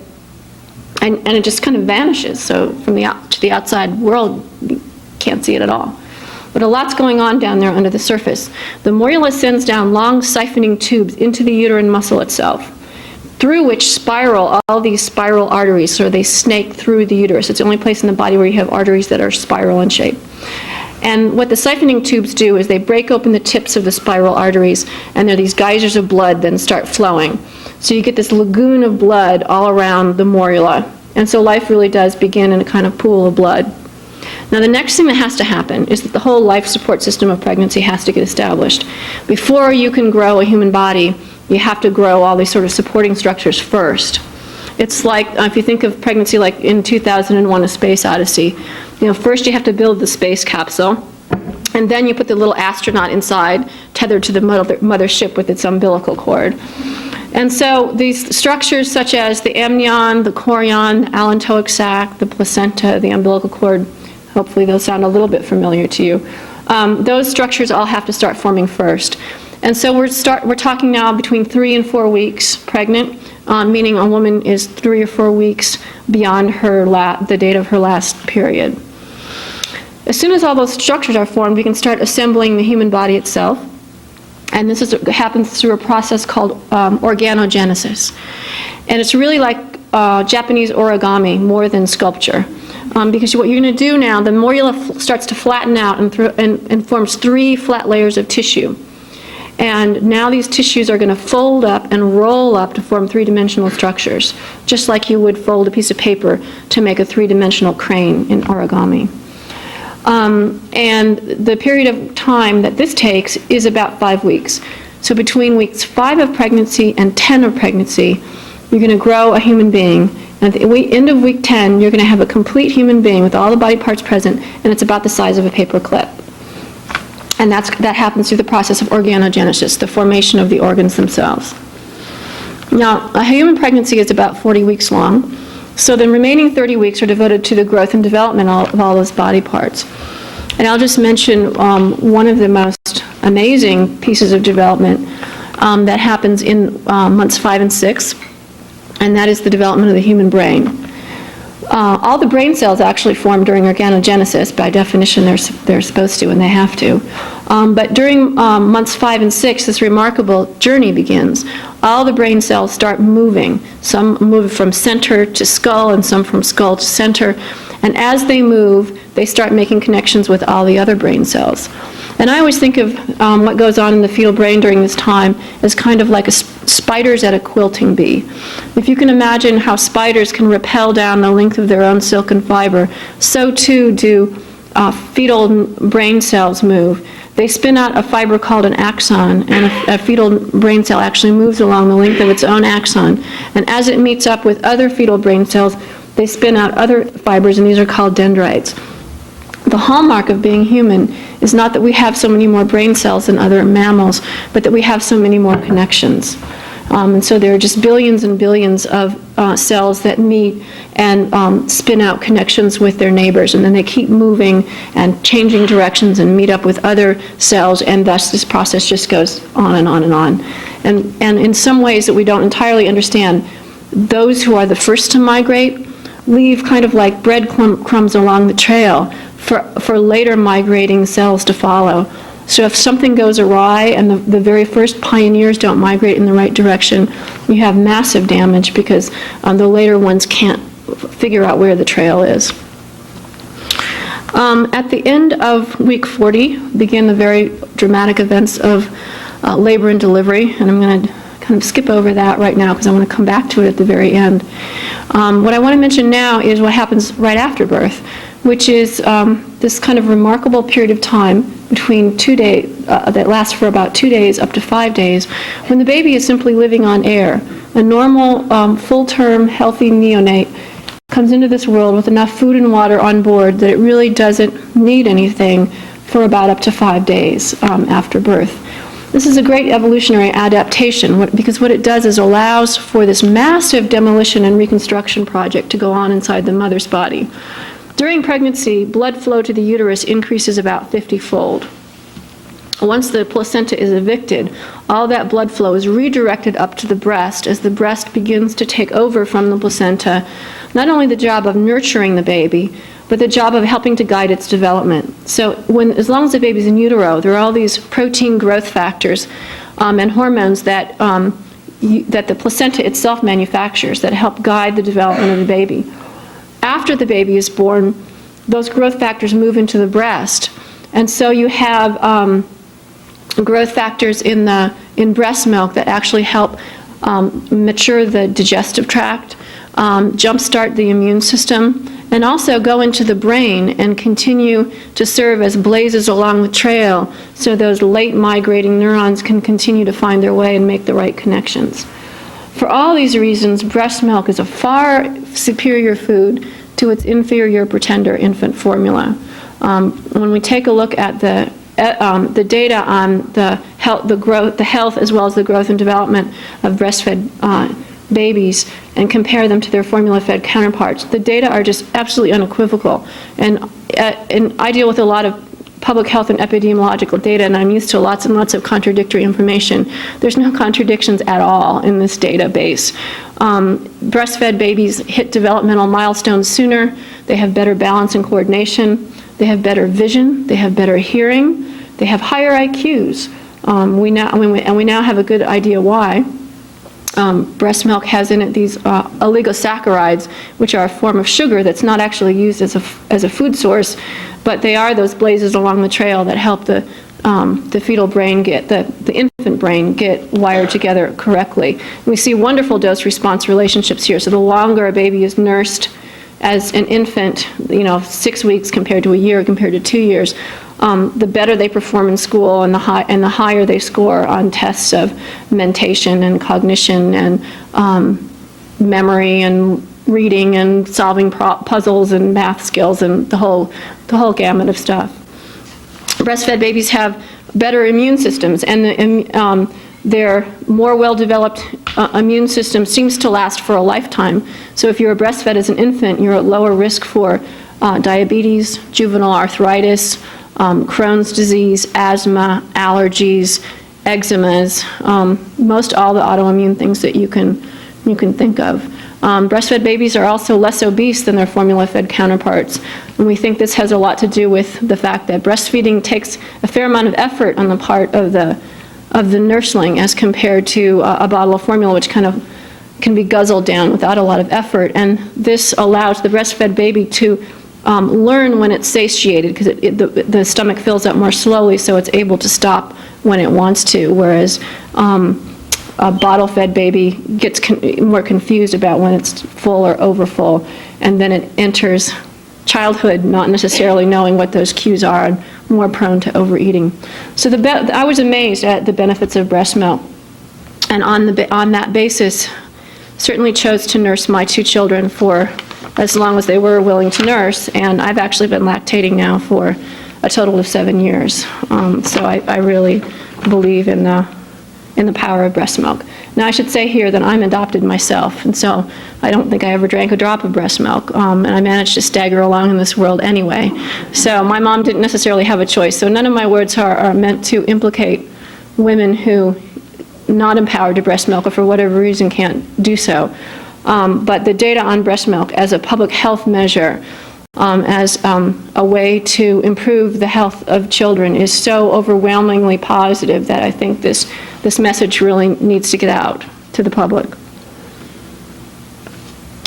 and it just kind of vanishes. So from to the outside world, you can't see it at all. But a lot's going on down there under the surface. The morula sends down long siphoning tubes into the uterine muscle itself, through which spiral all these spiral arteries, so they snake through the uterus. It's the only place in the body where you have arteries that are spiral in shape. And what the siphoning tubes do is they break open the tips of the spiral arteries, and there are these geysers of blood that start flowing. So you get this lagoon of blood all around the morula. And so life really does begin in a kind of pool of blood. Now the next thing that has to happen is that the whole life support system of pregnancy has to get established. Before you can grow a human body, you have to grow all these sort of supporting structures first. It's like, if you think of pregnancy like in 2001, A Space Odyssey, first you have to build the space capsule, and then you put the little astronaut inside, tethered to the mothership with its umbilical cord. And so these structures such as the amnion, the chorion, the allantoic sac, the placenta, the umbilical cord, hopefully those sound a little bit familiar to you, those structures all have to start forming first. And so we're talking now between 3 and 4 weeks pregnant, meaning a woman is 3 or 4 weeks beyond the date of her last period. As soon as all those structures are formed, we can start assembling the human body itself. And this happens through a process called organogenesis. And it's really like Japanese origami more than sculpture. Because what you're going to do now, the morula starts to flatten out and forms 3 flat layers of tissue. And now these tissues are going to fold up and roll up to form 3-dimensional structures, just like you would fold a piece of paper to make a 3-dimensional crane in origami. And the period of time that this takes is about 5 weeks. So between weeks 5 of pregnancy and 10 of pregnancy, you're going to grow a human being. And at the end of week 10, you're going to have a complete human being with all the body parts present, and it's about the size of a paper clip. And that happens through the process of organogenesis, the formation of the organs themselves. Now, a human pregnancy is about 40 weeks long. So the remaining 30 weeks are devoted to the growth and development of all those body parts. And I'll just mention one of the most amazing pieces of development that happens in months 5 and 6, and that is the development of the human brain. All the brain cells actually form during organogenesis. By definition, they're supposed to, and they have to. But during months 5 and 6, this remarkable journey begins. All the brain cells start moving. Some move from center to skull, and some from skull to center. And as they move, they start making connections with all the other brain cells. And I always think of what goes on in the fetal brain during this time as kind of like spiders at a quilting bee. If you can imagine how spiders can rappel down the length of their own silken fiber, so too do fetal brain cells move. They spin out a fiber called an axon, and a fetal brain cell actually moves along the length of its own axon. And as it meets up with other fetal brain cells, they spin out other fibers, and these are called dendrites. The hallmark of being human is not that we have so many more brain cells than other mammals, but that we have so many more connections. And so there are just billions and billions of cells that meet and spin out connections with their neighbors, and then they keep moving and changing directions and meet up with other cells, and thus this process just goes on and on and on. And in some ways that we don't entirely understand, those who are the first to migrate leave kind of like breadcrumbs along the trail for later migrating cells to follow. So if something goes awry and the very first pioneers don't migrate in the right direction, you have massive damage because the later ones can't figure out where the trail is. At the end of week 40 begin the very dramatic events of labor and delivery, and I'm going to kind of skip over that right now because I want to come back to it at the very end. What I want to mention now is what happens right after birth, which is this kind of remarkable period of time between 2 days, that lasts for about 2 days up to 5 days, when the baby is simply living on air. A normal, full-term, healthy neonate comes into this world with enough food and water on board that it really doesn't need anything for about up to 5 days after birth. This is a great evolutionary adaptation because what it does is allows for this massive demolition and reconstruction project to go on inside the mother's body. During pregnancy, blood flow to the uterus increases about 50-fold. Once the placenta is evicted, all that blood flow is redirected up to the breast as the breast begins to take over from the placenta, not only the job of nurturing the baby, but the job of helping to guide its development. So as long as the baby's in utero, there are all these protein growth factors and hormones that the placenta itself manufactures that help guide the development of the baby. After the baby is born, those growth factors move into the breast. And so you have growth factors in breast milk that actually help mature the digestive tract, jumpstart the immune system, and also go into the brain and continue to serve as blazes along the trail so those late migrating neurons can continue to find their way and make the right connections. For all these reasons, breast milk is a far superior food to its inferior pretender infant formula. When we take a look at the the data on the health as well as the growth and development of breastfed babies and compare them to their formula-fed counterparts, the data are just absolutely unequivocal. And I deal with a lot of public health and epidemiological data, and I'm used to lots and lots of contradictory information. There's no contradictions at all in this database. Breastfed babies hit developmental milestones sooner. They have better balance and coordination. They have better vision. They have better hearing. They have higher IQs. We now have a good idea why. Breast milk has in it these oligosaccharides, which are a form of sugar that's not actually used as a food source, but they are those blazes along the trail that help the fetal brain the infant brain get wired together correctly. We see wonderful dose-response relationships here. So the longer a baby is nursed as an infant, 6 weeks compared to a year compared to 2 years, the better they perform in school and the higher they score on tests of mentation and cognition and memory and reading and solving puzzles and math skills and the whole gamut of stuff. Breastfed babies have better immune systems, and their more well-developed immune system seems to last for a lifetime. So if you're breastfed as an infant, you're at lower risk for diabetes, juvenile arthritis, Crohn's disease, asthma, allergies, eczemas, most all the autoimmune things that you can think of. Breastfed babies are also less obese than their formula-fed counterparts, and we think this has a lot to do with the fact that breastfeeding takes a fair amount of effort on the part of the nursling as compared to a bottle of formula, which kind of can be guzzled down without a lot of effort. And this allows the breastfed baby to learn when it's satiated, because the stomach fills up more slowly, so it's able to stop when it wants to, whereas a bottle-fed baby gets more confused about when it's full or overfull, and then it enters childhood not necessarily knowing what those cues are and more prone to overeating. So I was amazed at the benefits of breast milk, and on that basis, certainly chose to nurse my 2 children for as long as they were willing to nurse, and I've actually been lactating now for a total of 7 years. So I really believe in the power of breast milk. Now I should say here that I'm adopted myself, and so I don't think I ever drank a drop of breast milk, and I managed to stagger along in this world anyway. So my mom didn't necessarily have a choice, so none of my words are meant to implicate women who not empowered to breast milk or for whatever reason can't do so. But the data on breast milk as a public health measure, as a way to improve the health of children is so overwhelmingly positive that I think this message really needs to get out to the public.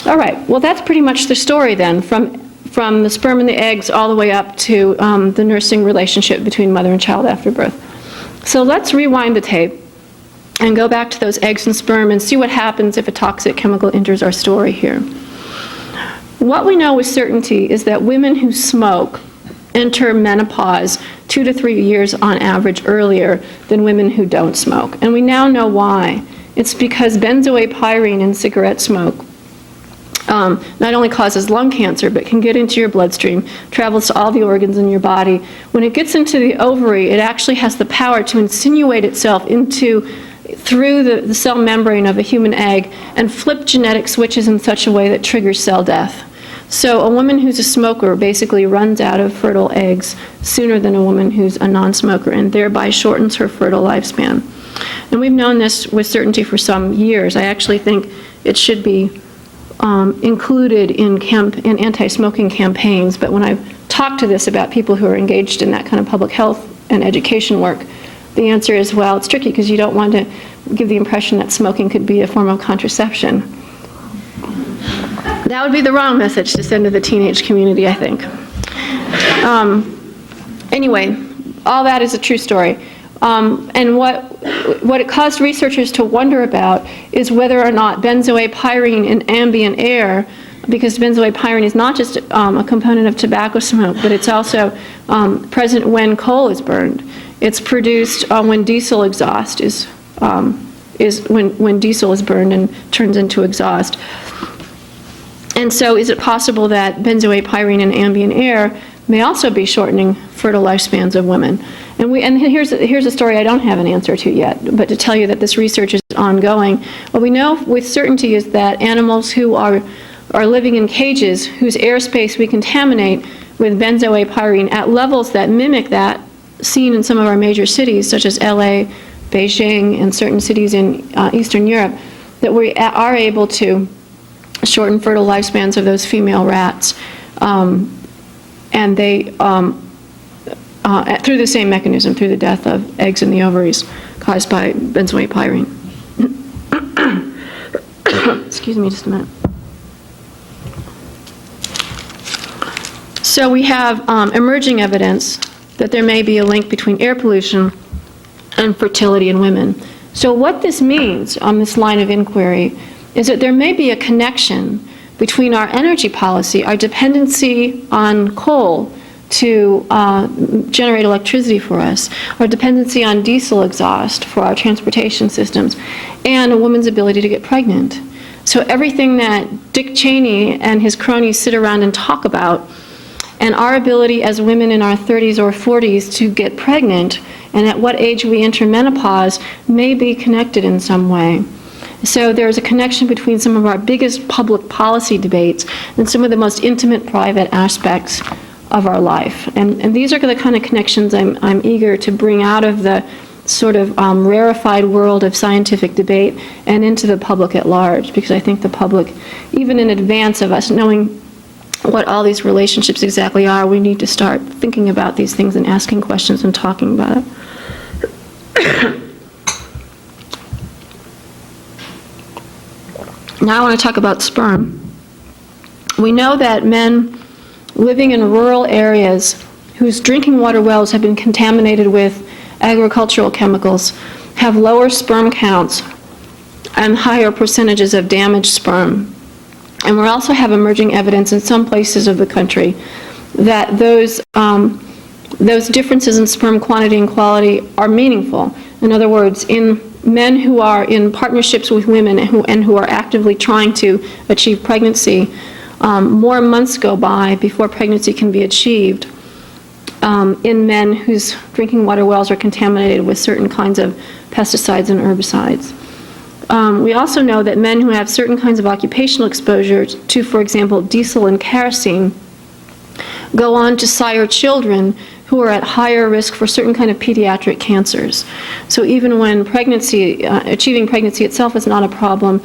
All right, well that's pretty much the story then, from the sperm and the eggs all the way up to the nursing relationship between mother and child after birth. So let's rewind the tape and go back to those eggs and sperm and see what happens if a toxic chemical enters our story here. What we know with certainty is that women who smoke enter menopause 2 to 3 years on average earlier than women who don't smoke. And we now know why. It's because benzoate-pyrene in cigarette smoke not only causes lung cancer, but can get into your bloodstream, travels to all the organs in your body. When it gets into the ovary, it actually has the power to insinuate itself through the cell membrane of a human egg and flip genetic switches in such a way that triggers cell death. So a woman who's a smoker basically runs out of fertile eggs sooner than a woman who's a non-smoker, and thereby shortens her fertile lifespan. And we've known this with certainty for some years. I actually think it should be included in anti-smoking campaigns, but when I've talked to this about people who are engaged in that kind of public health and education work, the answer is, well, it's tricky because you don't want to give the impression that smoking could be a form of contraception. That would be the wrong message to send to the teenage community, I think. Anyway, all that is a true story. And what it caused researchers to wonder about is whether or not benzoate-pyrene in ambient air, because benzoate-pyrene is not just a component of tobacco smoke, but it's also present when coal is burned. It's produced when diesel exhaust when diesel is burned and turns into exhaust. And so is it possible that benzoate-pyrene in ambient air may also be shortening fertile lifespans of women? And here's a story I don't have an answer to yet, but to tell you that this research is ongoing. What we know with certainty is that animals who are living in cages, whose airspace we contaminate with benzoate at levels that mimic that seen in some of our major cities, such as LA, Beijing, and certain cities in Eastern Europe, that we are able to shorten fertile lifespans of those female rats. And they, through the same mechanism, through the death of eggs in the ovaries caused by benzoate pyrene. Excuse me just a minute. So we have emerging evidence that there may be a link between air pollution and fertility in women. So what this means on this line of inquiry is that there may be a connection between our energy policy, our dependency on coal to generate electricity for us, our dependency on diesel exhaust for our transportation systems, and a woman's ability to get pregnant. So everything that Dick Cheney and his cronies sit around and talk about, and our ability as women in our 30s or 40s to get pregnant, and at what age we enter menopause, may be connected in some way. So there's a connection between some of our biggest public policy debates and some of the most intimate private aspects of our life. And these are the kind of connections I'm eager to bring out of the sort of rarefied world of scientific debate and into the public at large, because I think the public, even in advance of us knowing what all these relationships exactly are, we need to start thinking about these things and asking questions and talking about it. Now I want to talk about sperm. We know that men living in rural areas whose drinking water wells have been contaminated with agricultural chemicals have lower sperm counts and higher percentages of damaged sperm. And we also have emerging evidence in some places of the country that those differences in sperm quantity and quality are meaningful. In other words, in men who are in partnerships with women and who are actively trying to achieve pregnancy, more months go by before pregnancy can be achieved in men whose drinking water wells are contaminated with certain kinds of pesticides and herbicides. We also know that men who have certain kinds of occupational exposure to, for example, diesel and kerosene, go on to sire children who are at higher risk for certain kind of pediatric cancers. So even when pregnancy, achieving pregnancy itself is not a problem,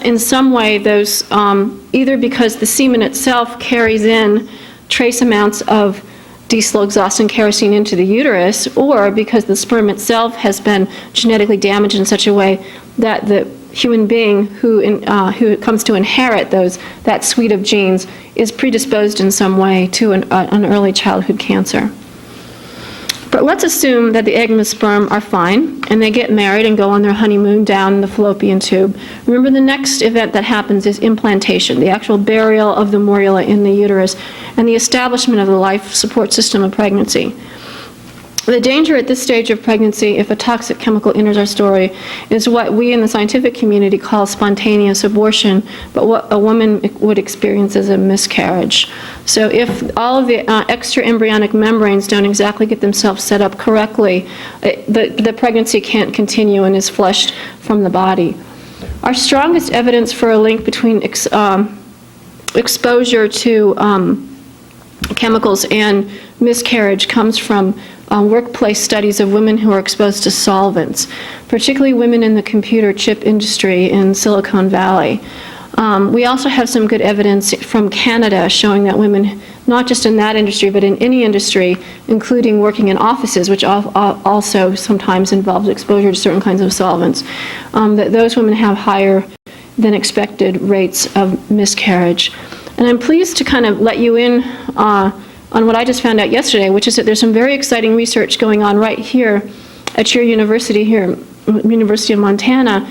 in some way those, either because the semen itself carries in trace amounts of diesel exhaust and kerosene into the uterus, or because the sperm itself has been genetically damaged in such a way that the human being who comes to inherit that suite of genes is predisposed in some way to an early childhood cancer. But let's assume that the egg and the sperm are fine, and they get married and go on their honeymoon down the fallopian tube. Remember, the next event that happens is implantation, the actual burial of the morula in the uterus, and the establishment of the life support system of pregnancy. The danger at this stage of pregnancy, if a toxic chemical enters our story, is what we in the scientific community call spontaneous abortion, but what a woman would experience as a miscarriage. So if all of the extra embryonic membranes don't exactly get themselves set up correctly, the pregnancy can't continue and is flushed from the body. Our strongest evidence for a link between exposure to chemicals and miscarriage comes from workplace studies of women who are exposed to solvents, particularly women in the computer chip industry in Silicon Valley. We also have some good evidence from Canada showing that women, not just in that industry, but in any industry, including working in offices, which also sometimes involves exposure to certain kinds of solvents, that those women have higher than expected rates of miscarriage. And I'm pleased to kind of let you in on what I just found out yesterday, which is that there's some very exciting research going on right here at your university here, University of Montana,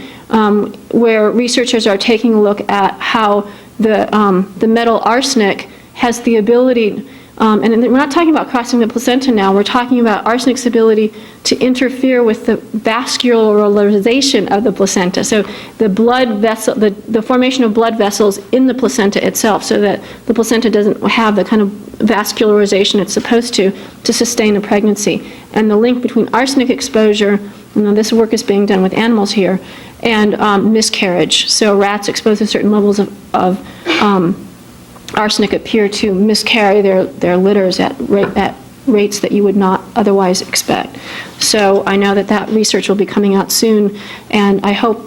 where researchers are taking a look at how the metal arsenic has the ability And we're not talking about crossing the placenta now. We're talking about arsenic's ability to interfere with the vascularization of the placenta. So the blood vessel, the formation of blood vessels in the placenta itself, so that the placenta doesn't have the kind of vascularization it's supposed to sustain a pregnancy. And the link between arsenic exposure, this work is being done with animals here, and miscarriage. So rats exposed to certain levels of arsenic appear to miscarry their litters at rates that you would not otherwise expect. So I know that research will be coming out soon, and I hope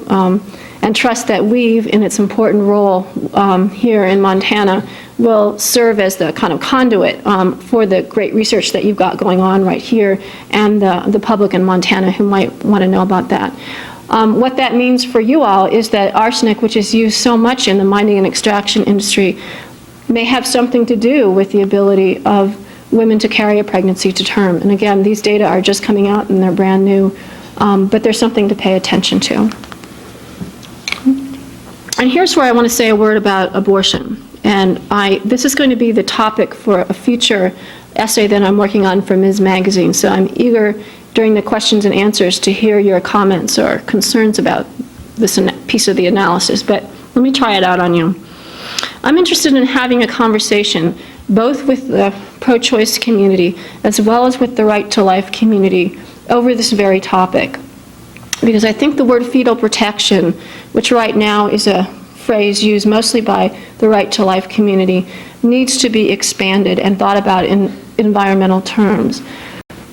and trust that WEAVE, in its important role here in Montana, will serve as the kind of conduit for the great research that you've got going on right here, and the public in Montana who might want to know about that. What that means for you all is that arsenic, which is used so much in the mining and extraction industry, may have something to do with the ability of women to carry a pregnancy to term. And again, these data are just coming out and they're brand new, but there's something to pay attention to. And here's where I want to say a word about abortion. And this is going to be the topic for a future essay that I'm working on for Ms. Magazine. So I'm eager during the questions and answers to hear your comments or concerns about this piece of the analysis. But let me try it out on you. I'm interested in having a conversation both with the pro-choice community as well as with the right to life community over this very topic. Because I think the word fetal protection, which right now is a phrase used mostly by the right to life community, needs to be expanded and thought about in environmental terms.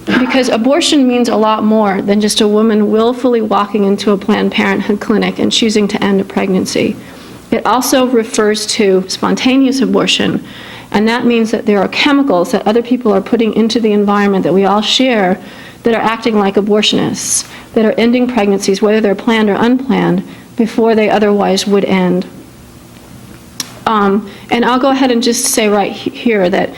Because abortion means a lot more than just a woman willfully walking into a Planned Parenthood clinic and choosing to end a pregnancy. It also refers to spontaneous abortion, and that means that there are chemicals that other people are putting into the environment that we all share that are acting like abortionists, that are ending pregnancies, whether they're planned or unplanned, before they otherwise would end. And I'll go ahead and just say right here that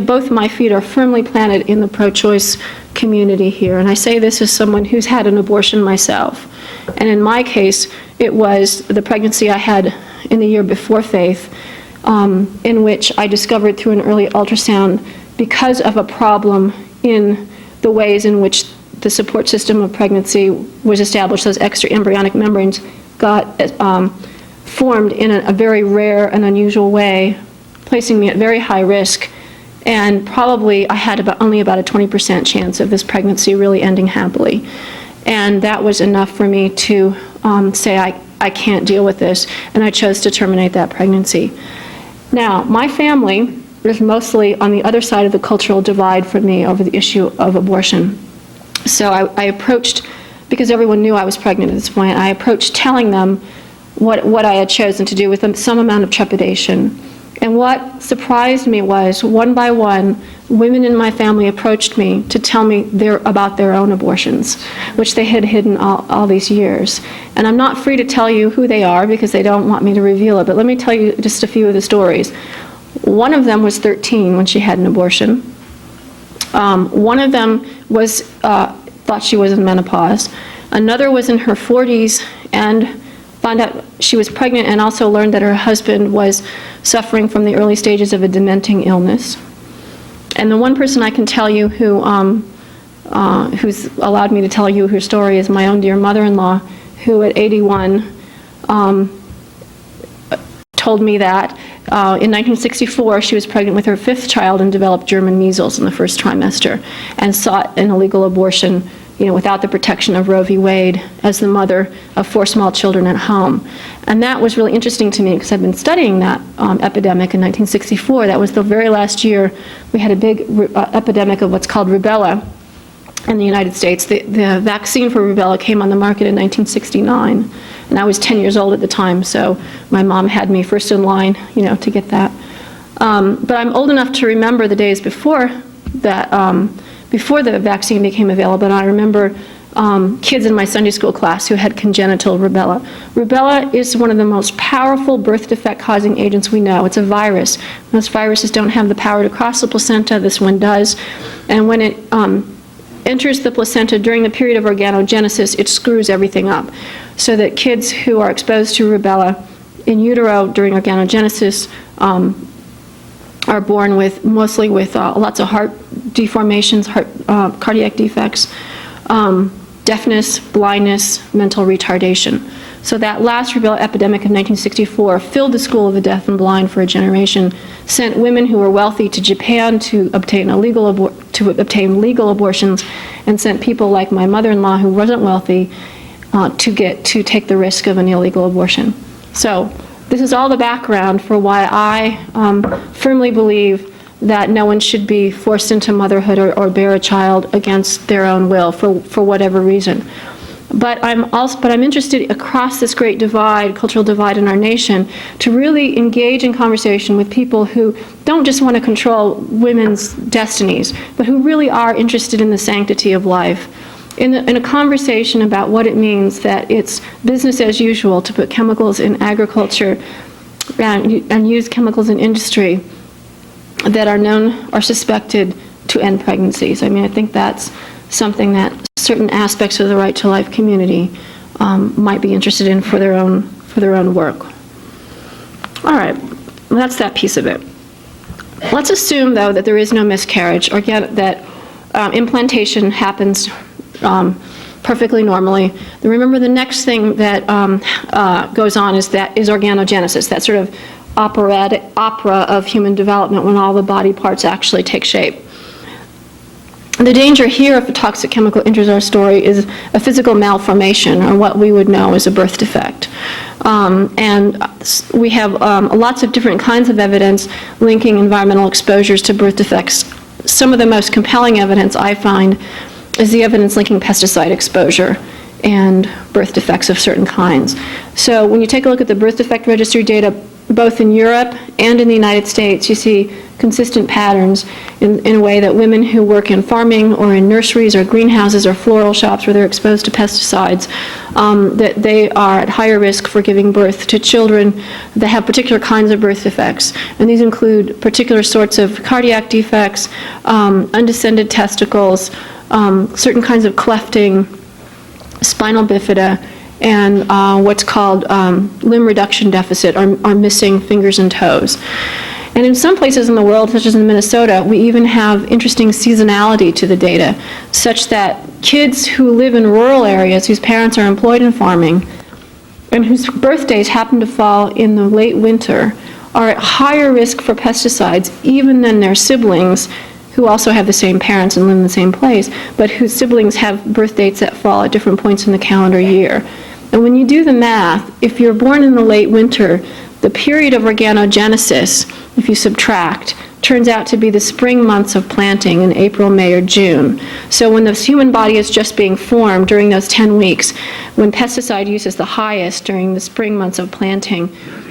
both my feet are firmly planted in the pro-choice community here. And I say this as someone who's had an abortion myself. And in my case, it was the pregnancy I had in the year before Faith, in which I discovered through an early ultrasound, because of a problem in the ways in which the support system of pregnancy was established, those extra embryonic membranes got formed in a very rare and unusual way, placing me at very high risk. And probably I had only about a 20% chance of this pregnancy really ending happily. And that was enough for me to say, I can't deal with this, and I chose to terminate that pregnancy. Now, my family is mostly on the other side of the cultural divide from me over the issue of abortion. So I approached, because everyone knew I was pregnant at this point, I approached telling them what I had chosen to do with some amount of trepidation. And what surprised me was, one by one, women in my family approached me to tell me about their own abortions, which they had hidden all these years. And I'm not free to tell you who they are because they don't want me to reveal it, but let me tell you just a few of the stories. One of them was 13 when she had an abortion. One of them thought she was in menopause. Another was in her 40s and found out she was pregnant and also learned that her husband was suffering from the early stages of a dementing illness. And the one person I can tell you who's allowed me to tell you her story is my own dear mother-in-law, who at 81 told me that in 1964 she was pregnant with her 5th child and developed German measles in the first trimester and sought an illegal abortion, without the protection of Roe v. Wade, as the mother of 4 small children at home. And that was really interesting to me because I've been studying that epidemic in 1964. That was the very last year we had a big epidemic of what's called rubella in the United States. The vaccine for rubella came on the market in 1969, and I was 10 years old at the time, so my mom had me first in line, to get that. But I'm old enough to remember the days before that, before the vaccine became available, and I remember kids in my Sunday school class who had congenital rubella. Rubella is one of the most powerful birth defect causing agents we know. It's a virus. Most viruses don't have the power to cross the placenta. This one does. And when it enters the placenta during the period of organogenesis, it screws everything up. So that kids who are exposed to rubella in utero during organogenesis are born with, mostly with lots of heart deformations, cardiac defects, deafness, blindness, mental retardation. So that last rubella epidemic of 1964 filled the school of the deaf and blind for a generation, sent women who were wealthy to Japan to obtain legal abortions, and sent people like my mother-in-law, who wasn't wealthy, to take the risk of an illegal abortion. So this is all the background for why I firmly believe that no one should be forced into motherhood or bear a child against their own will for whatever reason. But I'm interested across this great divide, cultural divide in our nation, to really engage in conversation with people who don't just want to control women's destinies, but who really are interested in the sanctity of life. In a conversation about what it means that it's business as usual to put chemicals in agriculture and use chemicals in industry that are known or suspected to end pregnancies. I mean, I think that's something that certain aspects of the Right to Life community might be interested in for their own work. All right, well, that's that piece of it. Let's assume, though, that there is no miscarriage, or that implantation happens perfectly normally. Then remember, the next thing that goes on is organogenesis, that sort of opera of human development when all the body parts actually take shape. The danger here, if a toxic chemical enters our story, is a physical malformation, or what we would know as a birth defect. And we have lots of different kinds of evidence linking environmental exposures to birth defects. Some of the most compelling evidence I find is the evidence linking pesticide exposure and birth defects of certain kinds. So when you take a look at the birth defect registry data, both in Europe and in the United States, you see consistent patterns in a way that women who work in farming or in nurseries or greenhouses or floral shops where they're exposed to pesticides, that they are at higher risk for giving birth to children that have particular kinds of birth defects. And these include particular sorts of cardiac defects, undescended testicles, certain kinds of clefting, spinal bifida, and what's called limb reduction deficit, or missing fingers and toes. And in some places in the world, such as in Minnesota, we even have interesting seasonality to the data, such that kids who live in rural areas, whose parents are employed in farming, and whose birthdays happen to fall in the late winter, are at higher risk for pesticides even than their siblings, who also have the same parents and live in the same place, but whose siblings have birth dates that fall at different points in the calendar year. And when you do the math, if you're born in the late winter, the period of organogenesis, if you subtract, turns out to be the spring months of planting in April, May, or June. So when the human body is just being formed during those 10 weeks, when pesticide use is the highest during the spring months of planting,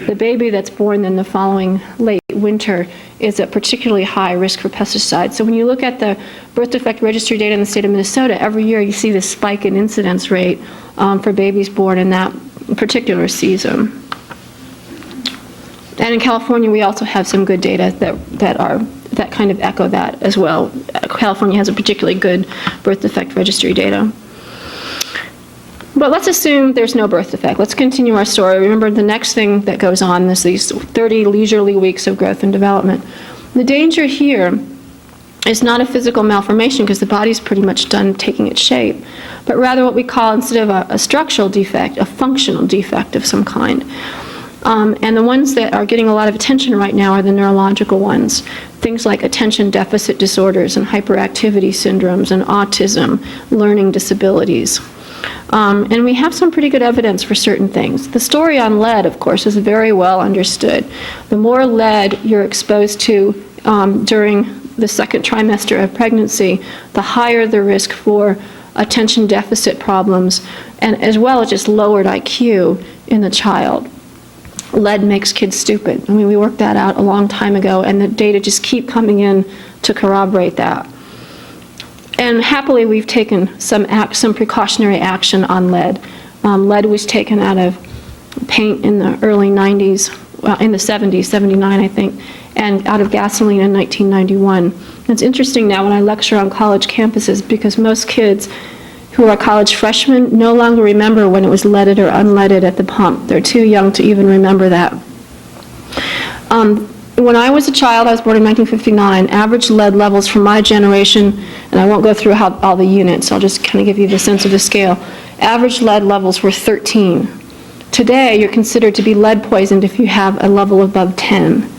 the baby that's born in the following late winter is at particularly high risk for pesticides. So when you look at the birth defect registry data in the state of Minnesota, every year you see this spike in incidence rate for babies born in that particular season. And in California, we also have some good data that kind of echo that as well. California has a particularly good birth defect registry data. But let's assume there's no birth defect. Let's continue our story. Remember, the next thing that goes on is these 30 leisurely weeks of growth and development. The danger here is not a physical malformation, because the body's pretty much done taking its shape, but rather what we call, instead of a structural defect, a functional defect of some kind. And the ones that are getting a lot of attention right now are the neurological ones. Things like attention deficit disorders and hyperactivity syndromes and autism, learning disabilities. And we have some pretty good evidence for certain things. The story on lead, of course, is very well understood. The more lead you're exposed to during the second trimester of pregnancy, the higher the risk for attention deficit problems, and as well as just lowered IQ in the child. Lead makes kids stupid. I mean, we worked that out a long time ago, and the data just keep coming in to corroborate that. And happily, we've taken some precautionary action on lead. Lead was taken out of paint in the early 90s, well, in the 70s, 79, I think, and out of gasoline in 1991. And it's interesting now when I lecture on college campuses, because most kids who are college freshmen no longer remember when it was leaded or unleaded at the pump. They're too young to even remember that. When I was a child, I was born in 1959, average lead levels for my generation, and I won't go through all the units, I'll just kind of give you the sense of the scale. Average lead levels were 13. Today, you're considered to be lead poisoned if you have a level above 10.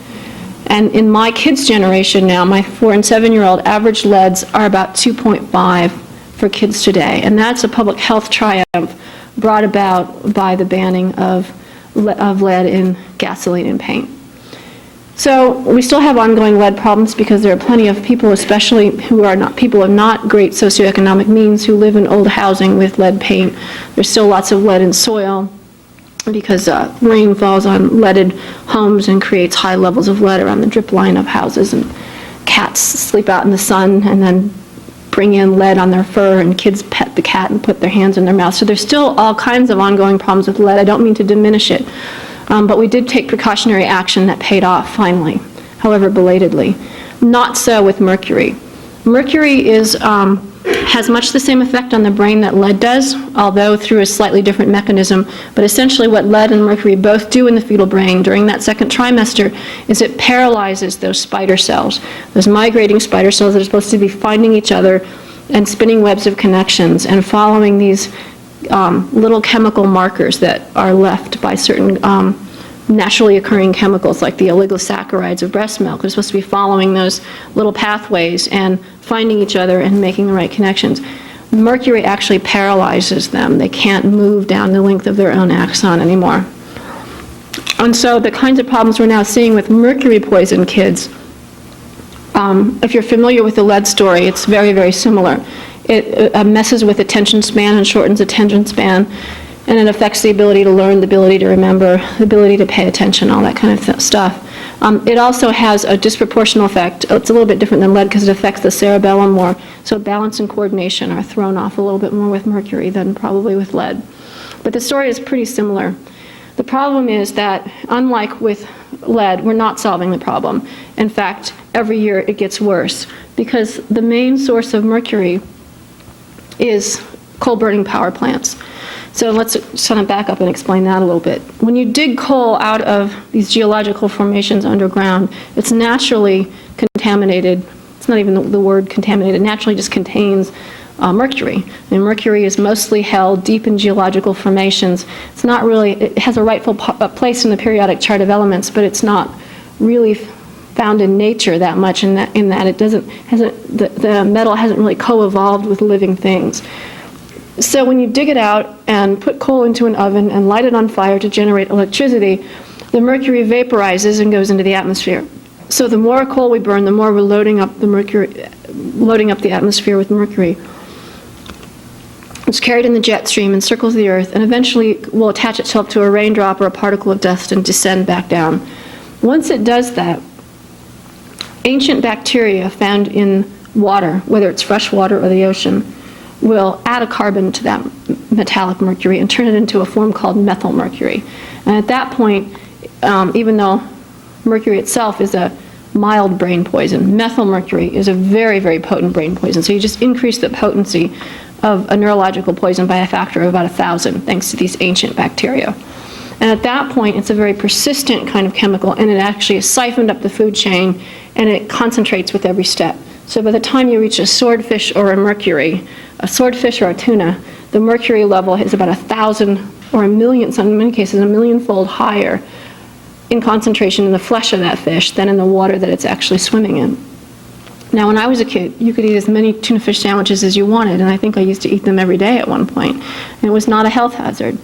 And in my kids' generation now, my 4- and 7-year-old, average leads are about 2.5 for kids today. And that's a public health triumph brought about by the banning of lead in gasoline and paint. So we still have ongoing lead problems because there are plenty of people, especially who are not people of not great socioeconomic means, who live in old housing with lead paint. There's still lots of lead in soil because rain falls on leaded homes and creates high levels of lead around the drip line of houses, and cats sleep out in the sun and then bring in lead on their fur, and kids pet the cat and put their hands in their mouth. So there's still all kinds of ongoing problems with lead. I don't mean to diminish it. But we did take precautionary action that paid off finally, however belatedly. Not so with mercury. Mercury has much the same effect on the brain that lead does, although through a slightly different mechanism. But essentially what lead and mercury both do in the fetal brain during that second trimester is it paralyzes those spider cells, those migrating spider cells that are supposed to be finding each other and spinning webs of connections and following these little chemical markers that are left by certain naturally occurring chemicals like the oligosaccharides of breast milk. They're supposed to be following those little pathways and finding each other and making the right connections. Mercury actually paralyzes them. They can't move down the length of their own axon anymore. And so the kinds of problems we're now seeing with mercury poisoned kids, if you're familiar with the lead story, it's very, very similar. It messes with attention span and shortens attention span, and it affects the ability to learn, the ability to remember, the ability to pay attention, all that kind of stuff. It also has a disproportional effect. It's a little bit different than lead because it affects the cerebellum more, so balance and coordination are thrown off a little bit more with mercury than probably with lead. But the story is pretty similar. The problem is that, unlike with lead, we're not solving the problem. In fact, every year it gets worse because the main source of mercury is coal-burning power plants. So let's just kind of back up and explain that a little bit. When you dig coal out of these geological formations underground, it's naturally contaminated. It's not even the word contaminated. It naturally just contains mercury. And mercury is mostly held deep in geological formations. It's not really, it has a rightful place in the periodic chart of elements, but it's not really found in nature that much in that it the metal hasn't really co-evolved with living things. So when you dig it out and put coal into an oven and light it on fire to generate electricity, the mercury vaporizes and goes into the atmosphere. So the more coal we burn, the more we're loading up the atmosphere with mercury. It's carried in the jet stream and circles the Earth, and eventually will attach itself to a raindrop or a particle of dust and descend back down. Once it does that, ancient bacteria found in water, whether it's fresh water or the ocean, will add a carbon to that metallic mercury and turn it into a form called methyl mercury. And at that point, even though mercury itself is a mild brain poison, methyl mercury is a very, very potent brain poison. So you just increase the potency of a neurological poison by a factor of about 1,000 thanks to these ancient bacteria. And at that point, it's a very persistent kind of chemical, and it actually is siphoned up the food chain, and it concentrates with every step. So by the time you reach a swordfish or a mercury, a swordfish or a tuna, the mercury level is about 1,000 or 1,000,000, in many cases 1,000,000-fold higher in concentration in the flesh of that fish than in the water that it's actually swimming in. Now, when I was a kid, you could eat as many tuna fish sandwiches as you wanted, and I think I used to eat them every day at one point, and it was not a health hazard.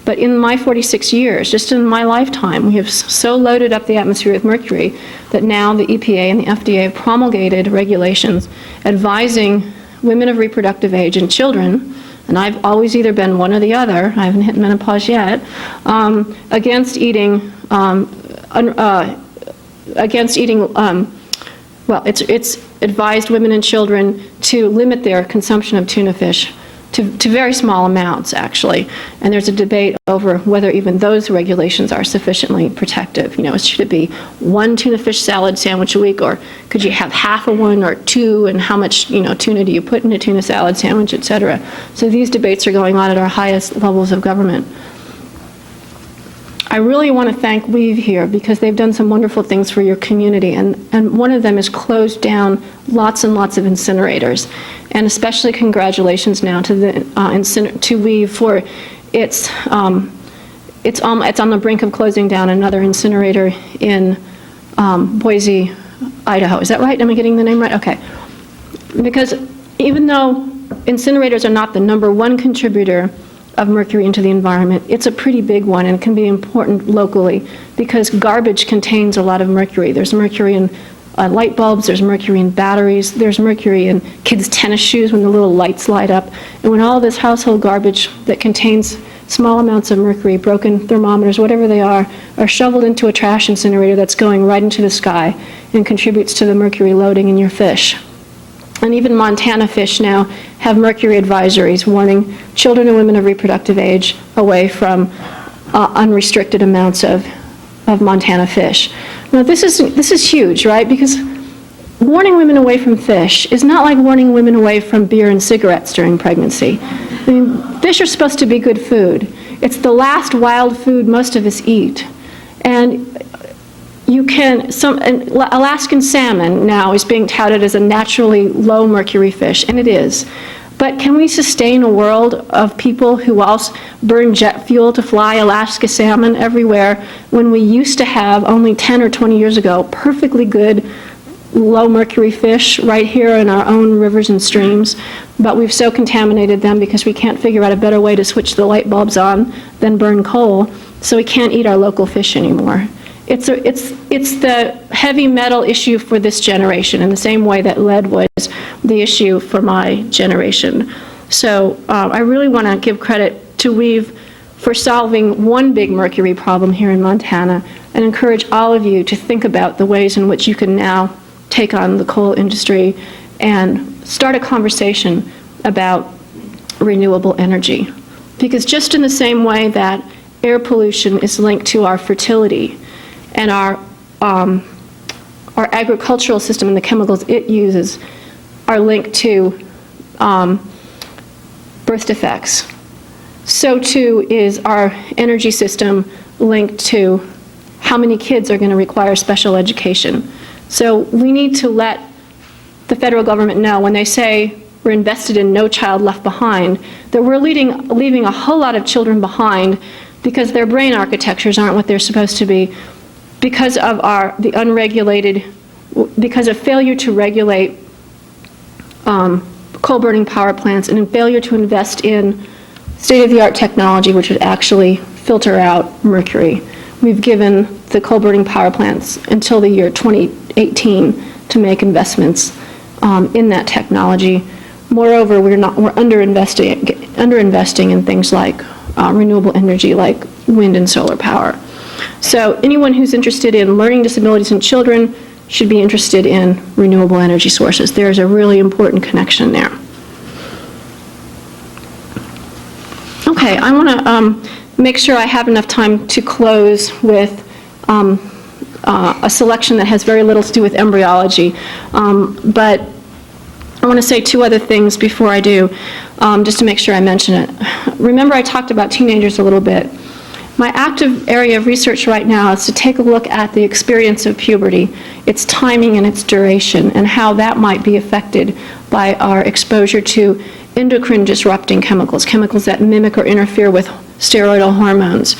But in my 46 years, just in my lifetime, we have so loaded up the atmosphere with mercury that now the EPA and the FDA have promulgated regulations advising women of reproductive age and children, and I've always either been one or the other, I haven't hit menopause yet, against eating, it's advised women and children to limit their consumption of tuna fish to very small amounts, actually. And there's a debate over whether even those regulations are sufficiently protective. You know, should it be one tuna fish salad sandwich a week, or could you have half of one or two, and how much, tuna do you put in a tuna salad sandwich, et cetera. So these debates are going on at our highest levels of government. I really want to thank Weave here because they've done some wonderful things for your community, and one of them is closed down lots and lots of incinerators, and especially congratulations now to the to Weave for it's on the brink of closing down another incinerator in Boise, Idaho. Is that right? Am I getting the name right? Okay. Because even though incinerators are not the #1 contributor of mercury into the environment, it's a pretty big one and can be important locally because garbage contains a lot of mercury. There's mercury in light bulbs, there's mercury in batteries, there's mercury in kids' tennis shoes when the little lights light up. And when all this household garbage that contains small amounts of mercury, broken thermometers, whatever they are shoveled into a trash incinerator that's going right into the sky and contributes to the mercury loading in your fish. And even Montana fish now have mercury advisories warning children and women of reproductive age away from unrestricted amounts of Montana fish. Now this is huge, right? Because warning women away from fish is not like warning women away from beer and cigarettes during pregnancy. I mean, fish are supposed to be good food. It's the last wild food most of us eat. And Alaskan salmon now is being touted as a naturally low mercury fish, and it is. But can we sustain a world of people who also burn jet fuel to fly Alaska salmon everywhere when we used to have, only 10 or 20 years ago, perfectly good low mercury fish right here in our own rivers and streams, but we've so contaminated them because we can't figure out a better way to switch the light bulbs on than burn coal, so we can't eat our local fish anymore. It's the heavy metal issue for this generation in the same way that lead was the issue for my generation. So I really want to give credit to Weave for solving one big mercury problem here in Montana and encourage all of you to think about the ways in which you can now take on the coal industry and start a conversation about renewable energy. Because just in the same way that air pollution is linked to our fertility and our agricultural system and the chemicals it uses are linked to birth defects, so too is our energy system linked to how many kids are going to require special education. So we need to let the federal government know when they say we're invested in No Child Left Behind, that we're leaving a whole lot of children behind because their brain architectures aren't what they're supposed to be, because of because of failure to regulate coal burning power plants and in failure to invest in state-of-the-art technology which would actually filter out mercury. We've given the coal burning power plants until the year 2018 to make investments in that technology. Moreover, we're underinvesting in things like renewable energy like wind and solar power. So anyone who's interested in learning disabilities in children should be interested in renewable energy sources. There's a really important connection there. Okay, I want to make sure I have enough time to close with a selection that has very little to do with embryology. But I want to say two other things before I do, just to make sure I mention it. Remember I talked about teenagers a little bit. My active area of research right now is to take a look at the experience of puberty, its timing and its duration, and how that might be affected by our exposure to endocrine disrupting chemicals, chemicals that mimic or interfere with steroidal hormones.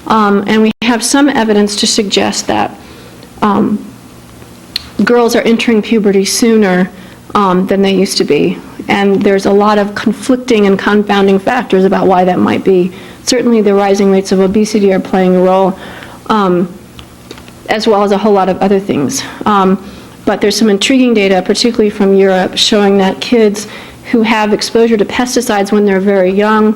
And we have some evidence to suggest that girls are entering puberty sooner than they used to be. And there's a lot of conflicting and confounding factors about why that might be. Certainly the rising rates of obesity are playing a role, as well as a whole lot of other things. But there's some intriguing data, particularly from Europe, showing that kids who have exposure to pesticides when they're very young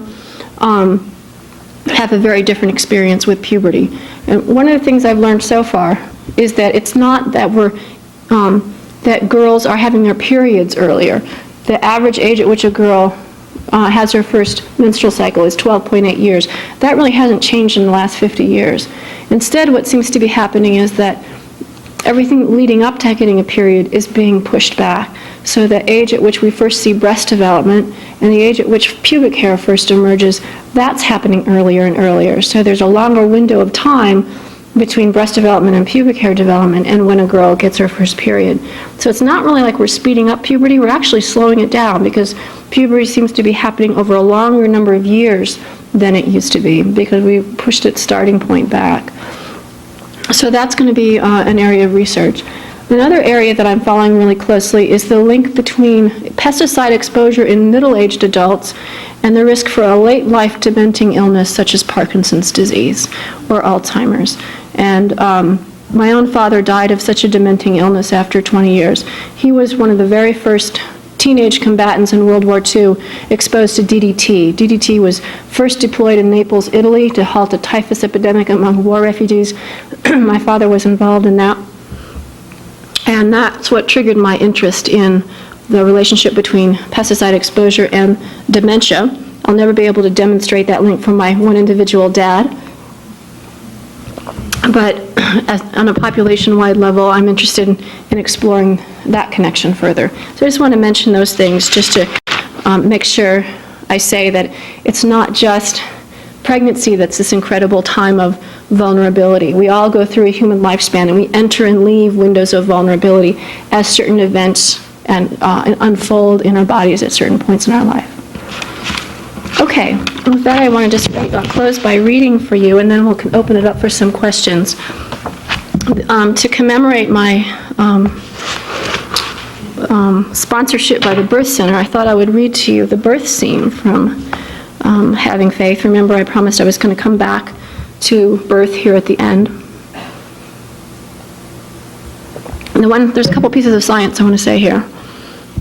have a very different experience with puberty. And one of the things I've learned so far is that it's not that that girls are having their periods earlier. The average age at which a girl has her first menstrual cycle is 12.8 years. That really hasn't changed in the last 50 years. Instead, what seems to be happening is that everything leading up to getting a period is being pushed back. So the age at which we first see breast development and the age at which pubic hair first emerges, that's happening earlier and earlier. So there's a longer window of time between breast development and pubic hair development and when a girl gets her first period. So it's not really like we're speeding up puberty, we're actually slowing it down because puberty seems to be happening over a longer number of years than it used to be because we pushed its starting point back. So that's going to be an area of research. Another area that I'm following really closely is the link between pesticide exposure in middle-aged adults and the risk for a late-life dementing illness such as Parkinson's disease or Alzheimer's. And my own father died of such a dementing illness after 20 years. He was one of the very first teenage combatants in World War II exposed to DDT. DDT was first deployed in Naples, Italy to halt a typhus epidemic among war refugees. My father was involved in that. And that's what triggered my interest in the relationship between pesticide exposure and dementia. I'll never be able to demonstrate that link from my one individual dad. But on a population-wide level, I'm interested in exploring that connection further. So I just want to mention those things just to make sure I say that it's not just pregnancy that's this incredible time of vulnerability. We all go through a human lifespan and we enter and leave windows of vulnerability as certain events and unfold in our bodies at certain points in our life. Okay, with that I want to just close by reading for you and then we'll open it up for some questions. To commemorate my sponsorship by the Birth Center, I thought I would read to you the birth scene from Having Faith. Remember, I promised I was going to come back to birth here at the end. And there's a couple pieces of science I want to say here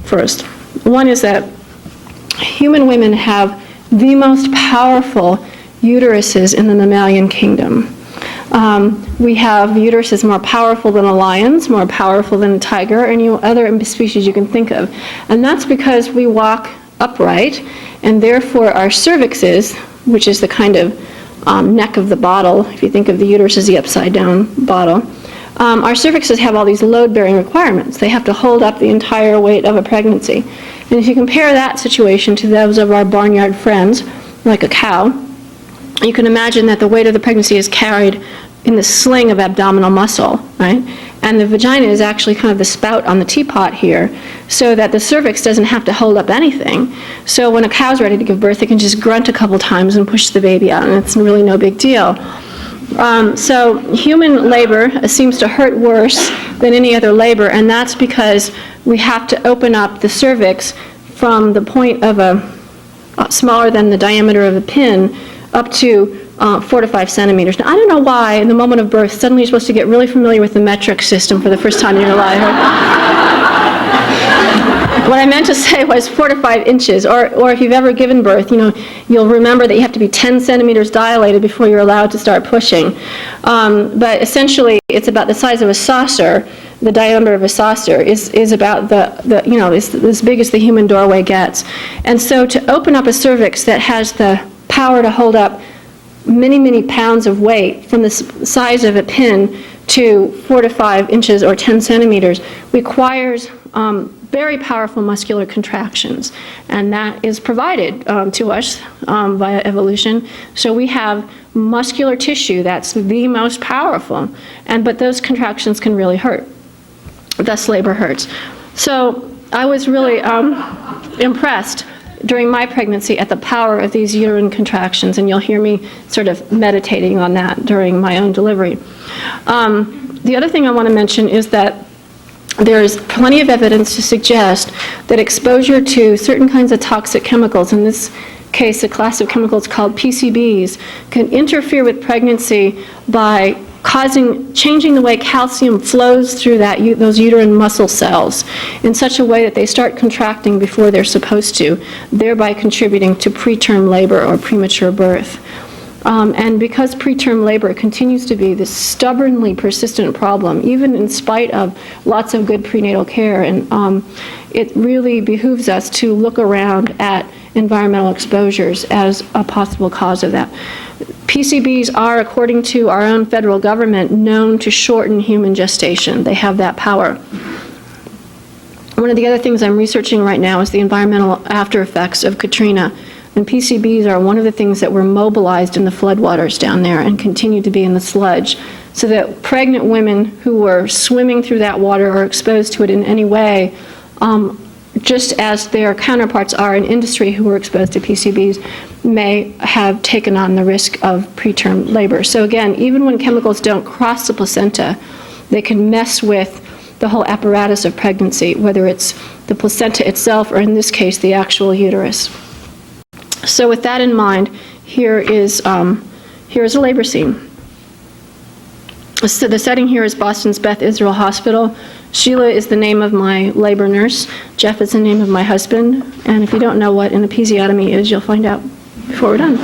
first. One is that human women have the most powerful uteruses in the mammalian kingdom. We have uteruses more powerful than a lion's, more powerful than a tiger, or any other species you can think of. And that's because we walk upright, and therefore our cervixes, which is the kind of neck of the bottle, if you think of the uterus as the upside-down bottle, our cervixes have all these load-bearing requirements. They have to hold up the entire weight of a pregnancy. And if you compare that situation to those of our barnyard friends, like a cow, you can imagine that the weight of the pregnancy is carried in the sling of abdominal muscle, right? And the vagina is actually kind of the spout on the teapot here, so that the cervix doesn't have to hold up anything. So when a cow's ready to give birth, it can just grunt a couple times and push the baby out, and it's really no big deal. So human labor seems to hurt worse than any other labor, and that's because we have to open up the cervix from the point of a smaller than the diameter of a pin up to 4 to 5 centimeters. Now, I don't know why in the moment of birth suddenly you're supposed to get really familiar with the metric system for the first time in your life. What I meant to say was 4 to 5 inches, or if you've ever given birth, you'll remember that you have to be 10 centimeters dilated before you're allowed to start pushing. But essentially, it's about the size of a saucer. The diameter of a saucer is about is as big as the human doorway gets. And so to open up a cervix that has the power to hold up many, many pounds of weight from the size of a pin to 4 to 5 inches or 10 centimeters requires very powerful muscular contractions, and that is provided to us via evolution. So we have muscular tissue that's the most powerful, but those contractions can really hurt. Thus, labor hurts. So I was really impressed during my pregnancy at the power of these uterine contractions, and you'll hear me sort of meditating on that during my own delivery. The other thing I want to mention is that there's plenty of evidence to suggest that exposure to certain kinds of toxic chemicals, in this case a class of chemicals called PCBs, can interfere with pregnancy by changing the way calcium flows through those uterine muscle cells in such a way that they start contracting before they're supposed to, thereby contributing to preterm labor or premature birth. And because preterm labor continues to be this stubbornly persistent problem, even in spite of lots of good prenatal care, and it really behooves us to look around at environmental exposures as a possible cause of that. PCBs are, according to our own federal government, known to shorten human gestation. They have that power. One of the other things I'm researching right now is the environmental after effects of Katrina. And PCBs are one of the things that were mobilized in the floodwaters down there and continue to be in the sludge, so that pregnant women who were swimming through that water or exposed to it in any way, just as their counterparts are in industry who were exposed to PCBs, may have taken on the risk of preterm labor. So again, even when chemicals don't cross the placenta, they can mess with the whole apparatus of pregnancy, whether it's the placenta itself or, in this case, the actual uterus. So with that in mind, here is a labor scene. So the setting here is Boston's Beth Israel Hospital. Sheila is the name of my labor nurse. Jeff is the name of my husband. And if you don't know what an episiotomy is, you'll find out before we're done.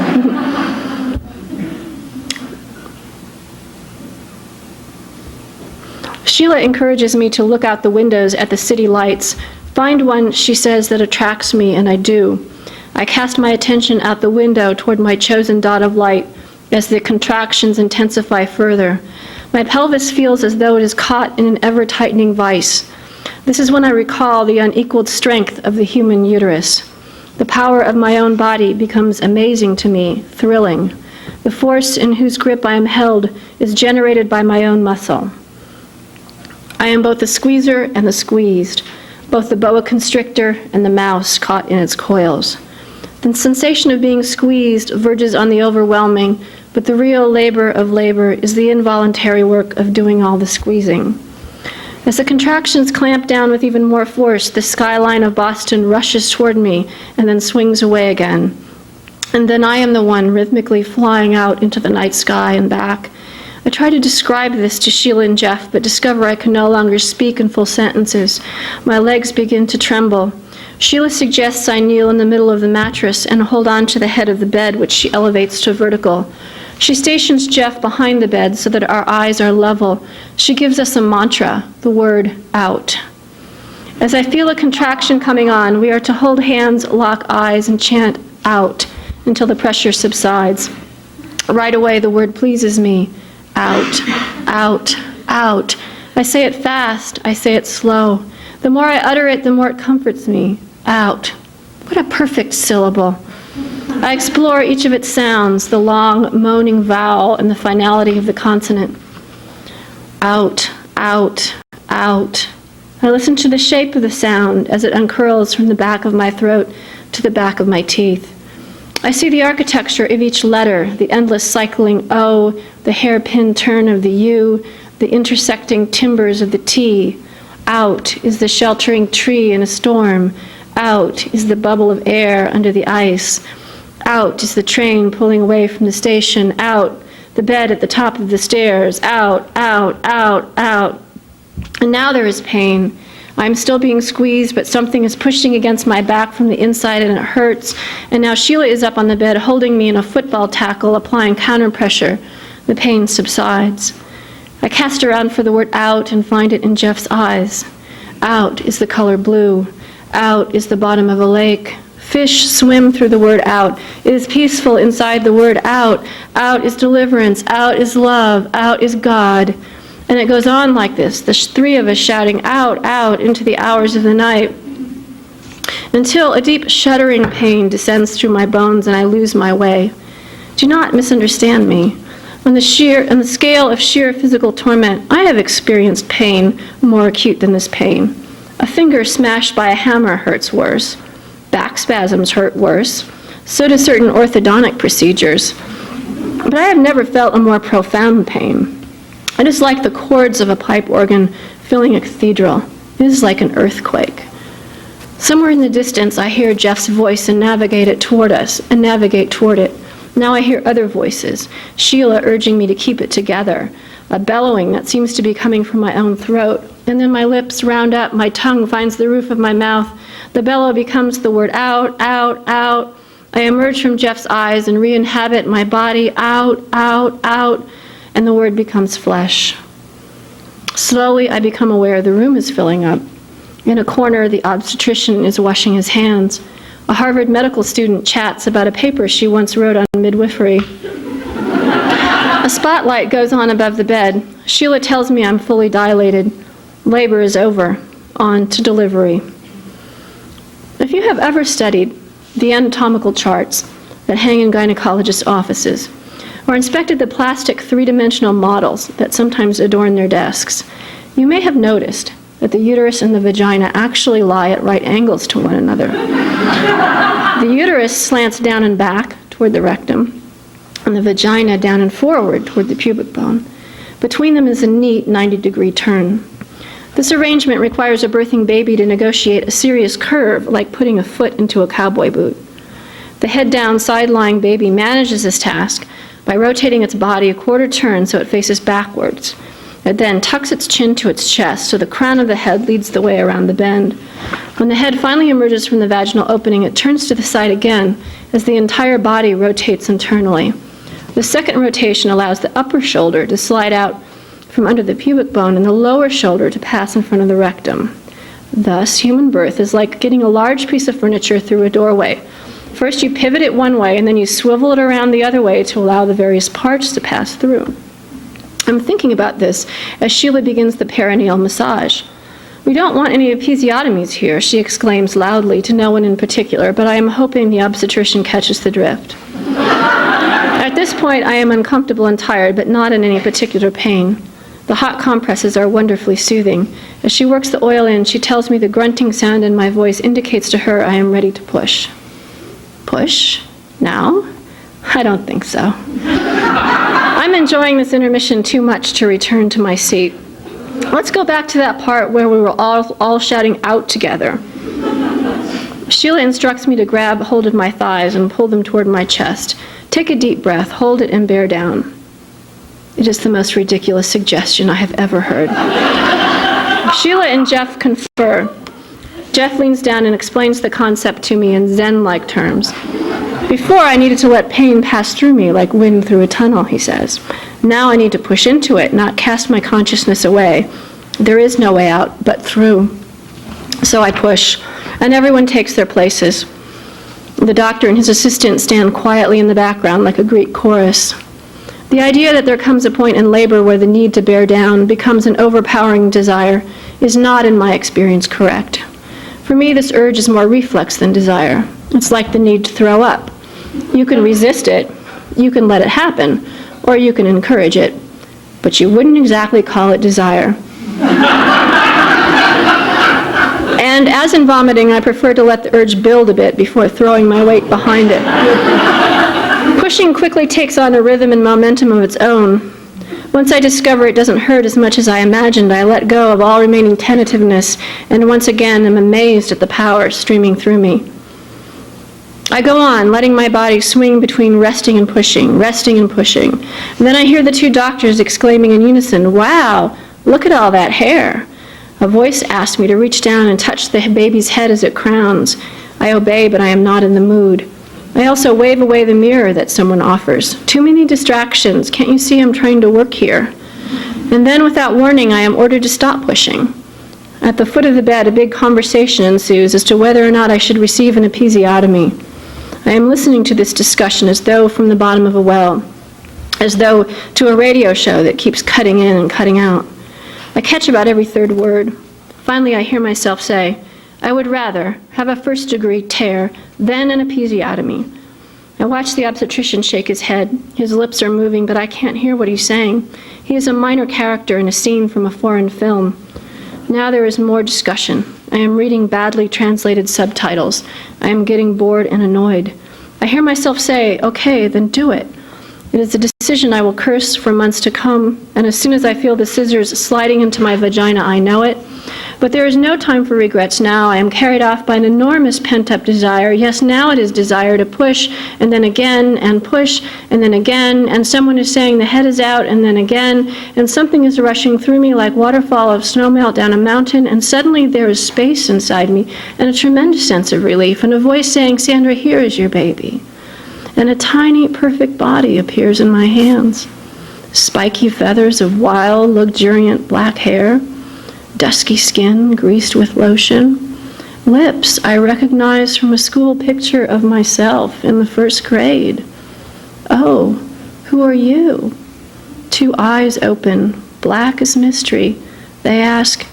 Sheila encourages me to look out the windows at the city lights. Find one, she says, that attracts me, and I do. I cast my attention out the window toward my chosen dot of light as the contractions intensify further. My pelvis feels as though it is caught in an ever-tightening vice. This is when I recall the unequaled strength of the human uterus. The power of my own body becomes amazing to me, thrilling. The force in whose grip I am held is generated by my own muscle. I am both the squeezer and the squeezed, both the boa constrictor and the mouse caught in its coils. The sensation of being squeezed verges on the overwhelming, but the real labor of labor is the involuntary work of doing all the squeezing. As the contractions clamp down with even more force, the skyline of Boston rushes toward me and then swings away again. And then I am the one rhythmically flying out into the night sky and back. I try to describe this to Sheila and Jeff, but discover I can no longer speak in full sentences. My legs begin to tremble. Sheila suggests I kneel in the middle of the mattress and hold on to the head of the bed, which she elevates to vertical. She stations Jeff behind the bed so that our eyes are level. She gives us a mantra, the word out. As I feel a contraction coming on, we are to hold hands, lock eyes, and chant out until the pressure subsides. Right away, the word pleases me. Out, out, out. I say it fast, I say it slow. The more I utter it, the more it comforts me. Out. What a perfect syllable. I explore each of its sounds, the long, moaning vowel and the finality of the consonant. Out, out, out. I listen to the shape of the sound as it uncurls from the back of my throat to the back of my teeth. I see the architecture of each letter, the endless cycling O, the hairpin turn of the U, the intersecting timbers of the T. Out is the sheltering tree in a storm. Out is the bubble of air under the ice. Out is the train pulling away from the station. Out, the bed at the top of the stairs. Out, out, out, out. And now there is pain. I'm still being squeezed, but something is pushing against my back from the inside and it hurts. And now Sheila is up on the bed holding me in a football tackle, applying counter pressure. The pain subsides. I cast around for the word out and find it in Jeff's eyes. Out is the color blue. Out is the bottom of a lake. Fish swim through the word out. It is peaceful inside the word out. Out is deliverance. Out is love. Out is God. And it goes on like this, the three of us shouting out, out into the hours of the night, until a deep shuddering pain descends through my bones and I lose my way. Do not misunderstand me. On the scale of sheer physical torment, I have experienced pain more acute than this pain. A finger smashed by a hammer hurts worse. Back spasms hurt worse. So do certain orthodontic procedures. But I have never felt a more profound pain. It is like the chords of a pipe organ filling a cathedral. It is like an earthquake. Somewhere in the distance, I hear Jeff's voice and navigate toward it. Now I hear other voices, Sheila urging me to keep it together, a bellowing that seems to be coming from my own throat. And then my lips round up, my tongue finds the roof of my mouth. The bellow becomes the word out, out, out. I emerge from Jeff's eyes and re-inhabit my body, out, out, out. And the word becomes flesh. Slowly, I become aware the room is filling up. In a corner, the obstetrician is washing his hands. A Harvard medical student chats about a paper she once wrote on midwifery. A spotlight goes on above the bed. Sheila tells me I'm fully dilated. Labor is over. On to delivery. If you have ever studied the anatomical charts that hang in gynecologists' offices, or inspected the plastic three-dimensional models that sometimes adorn their desks, you may have noticed that the uterus and the vagina actually lie at right angles to one another. The uterus slants down and back toward the rectum, and the vagina down and forward toward the pubic bone. Between them is a neat 90-degree turn. This arrangement requires a birthing baby to negotiate a serious curve, like putting a foot into a cowboy boot. The head-down, side-lying baby manages this task by rotating its body a quarter turn so it faces backwards. It then tucks its chin to its chest so the crown of the head leads the way around the bend. When the head finally emerges from the vaginal opening, it turns to the side again as the entire body rotates internally. The second rotation allows the upper shoulder to slide out from under the pubic bone and the lower shoulder to pass in front of the rectum. Thus, human birth is like getting a large piece of furniture through a doorway. First, you pivot it one way, and then you swivel it around the other way to allow the various parts to pass through. I'm thinking about this as Sheila begins the perineal massage. We don't want any episiotomies here, she exclaims loudly to no one in particular, but I am hoping the obstetrician catches the drift. At this point, I am uncomfortable and tired, but not in any particular pain. The hot compresses are wonderfully soothing. As she works the oil in, she tells me the grunting sound in my voice indicates to her I am ready to push. Push? Now? I don't think so. I'm enjoying this intermission too much to return to my seat. Let's go back to that part where we were all shouting out together. Sheila instructs me to grab hold of my thighs and pull them toward my chest. Take a deep breath, hold it, and bear down. It is the most ridiculous suggestion I have ever heard. Sheila and Jeff confer. Jeff leans down and explains the concept to me in Zen-like terms. Before, I needed to let pain pass through me like wind through a tunnel, he says. Now I need to push into it, not cast my consciousness away. There is no way out but through. So I push, and everyone takes their places. The doctor and his assistant stand quietly in the background like a Greek chorus. The idea that there comes a point in labor where the need to bear down becomes an overpowering desire is not, in my experience, correct. For me, this urge is more reflex than desire. It's like the need to throw up. You can resist it, you can let it happen, or you can encourage it, but you wouldn't exactly call it desire. And as in vomiting, I prefer to let the urge build a bit before throwing my weight behind it. Pushing quickly takes on a rhythm and momentum of its own. Once I discover it doesn't hurt as much as I imagined, I let go of all remaining tentativeness and once again am amazed at the power streaming through me. I go on, letting my body swing between resting and pushing, resting and pushing. And then I hear the two doctors exclaiming in unison, "Wow, look at all that hair." A voice asks me to reach down and touch the baby's head as it crowns. I obey, but I am not in the mood. I also wave away the mirror that someone offers. Too many distractions. Can't you see I'm trying to work here? And then, without warning, I am ordered to stop pushing. At the foot of the bed, a big conversation ensues as to whether or not I should receive an episiotomy. I am listening to this discussion as though from the bottom of a well, as though to a radio show that keeps cutting in and cutting out. I catch about every third word. Finally, I hear myself say, I would rather have a first-degree tear than an episiotomy. I watch the obstetrician shake his head. His lips are moving, but I can't hear what he's saying. He is a minor character in a scene from a foreign film. Now there is more discussion. I am reading badly translated subtitles. I am getting bored and annoyed. I hear myself say, okay, then do it. It is a decision I will curse for months to come, and as soon as I feel the scissors sliding into my vagina, I know it. But there is no time for regrets now. I am carried off by an enormous pent-up desire. Yes, now it is desire to push, and then again, and push, and then again, and someone is saying the head is out, and then again, and something is rushing through me like waterfall of snowmelt down a mountain, and suddenly there is space inside me, and a tremendous sense of relief, and a voice saying, Sandra, here is your baby. And a tiny, perfect body appears in my hands. Spiky feathers of wild, luxuriant black hair, dusky skin greased with lotion. Lips I recognize from a school picture of myself in the first grade. Oh, who are you? Two eyes open, black as mystery. They ask,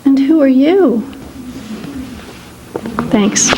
and who are you? Thanks.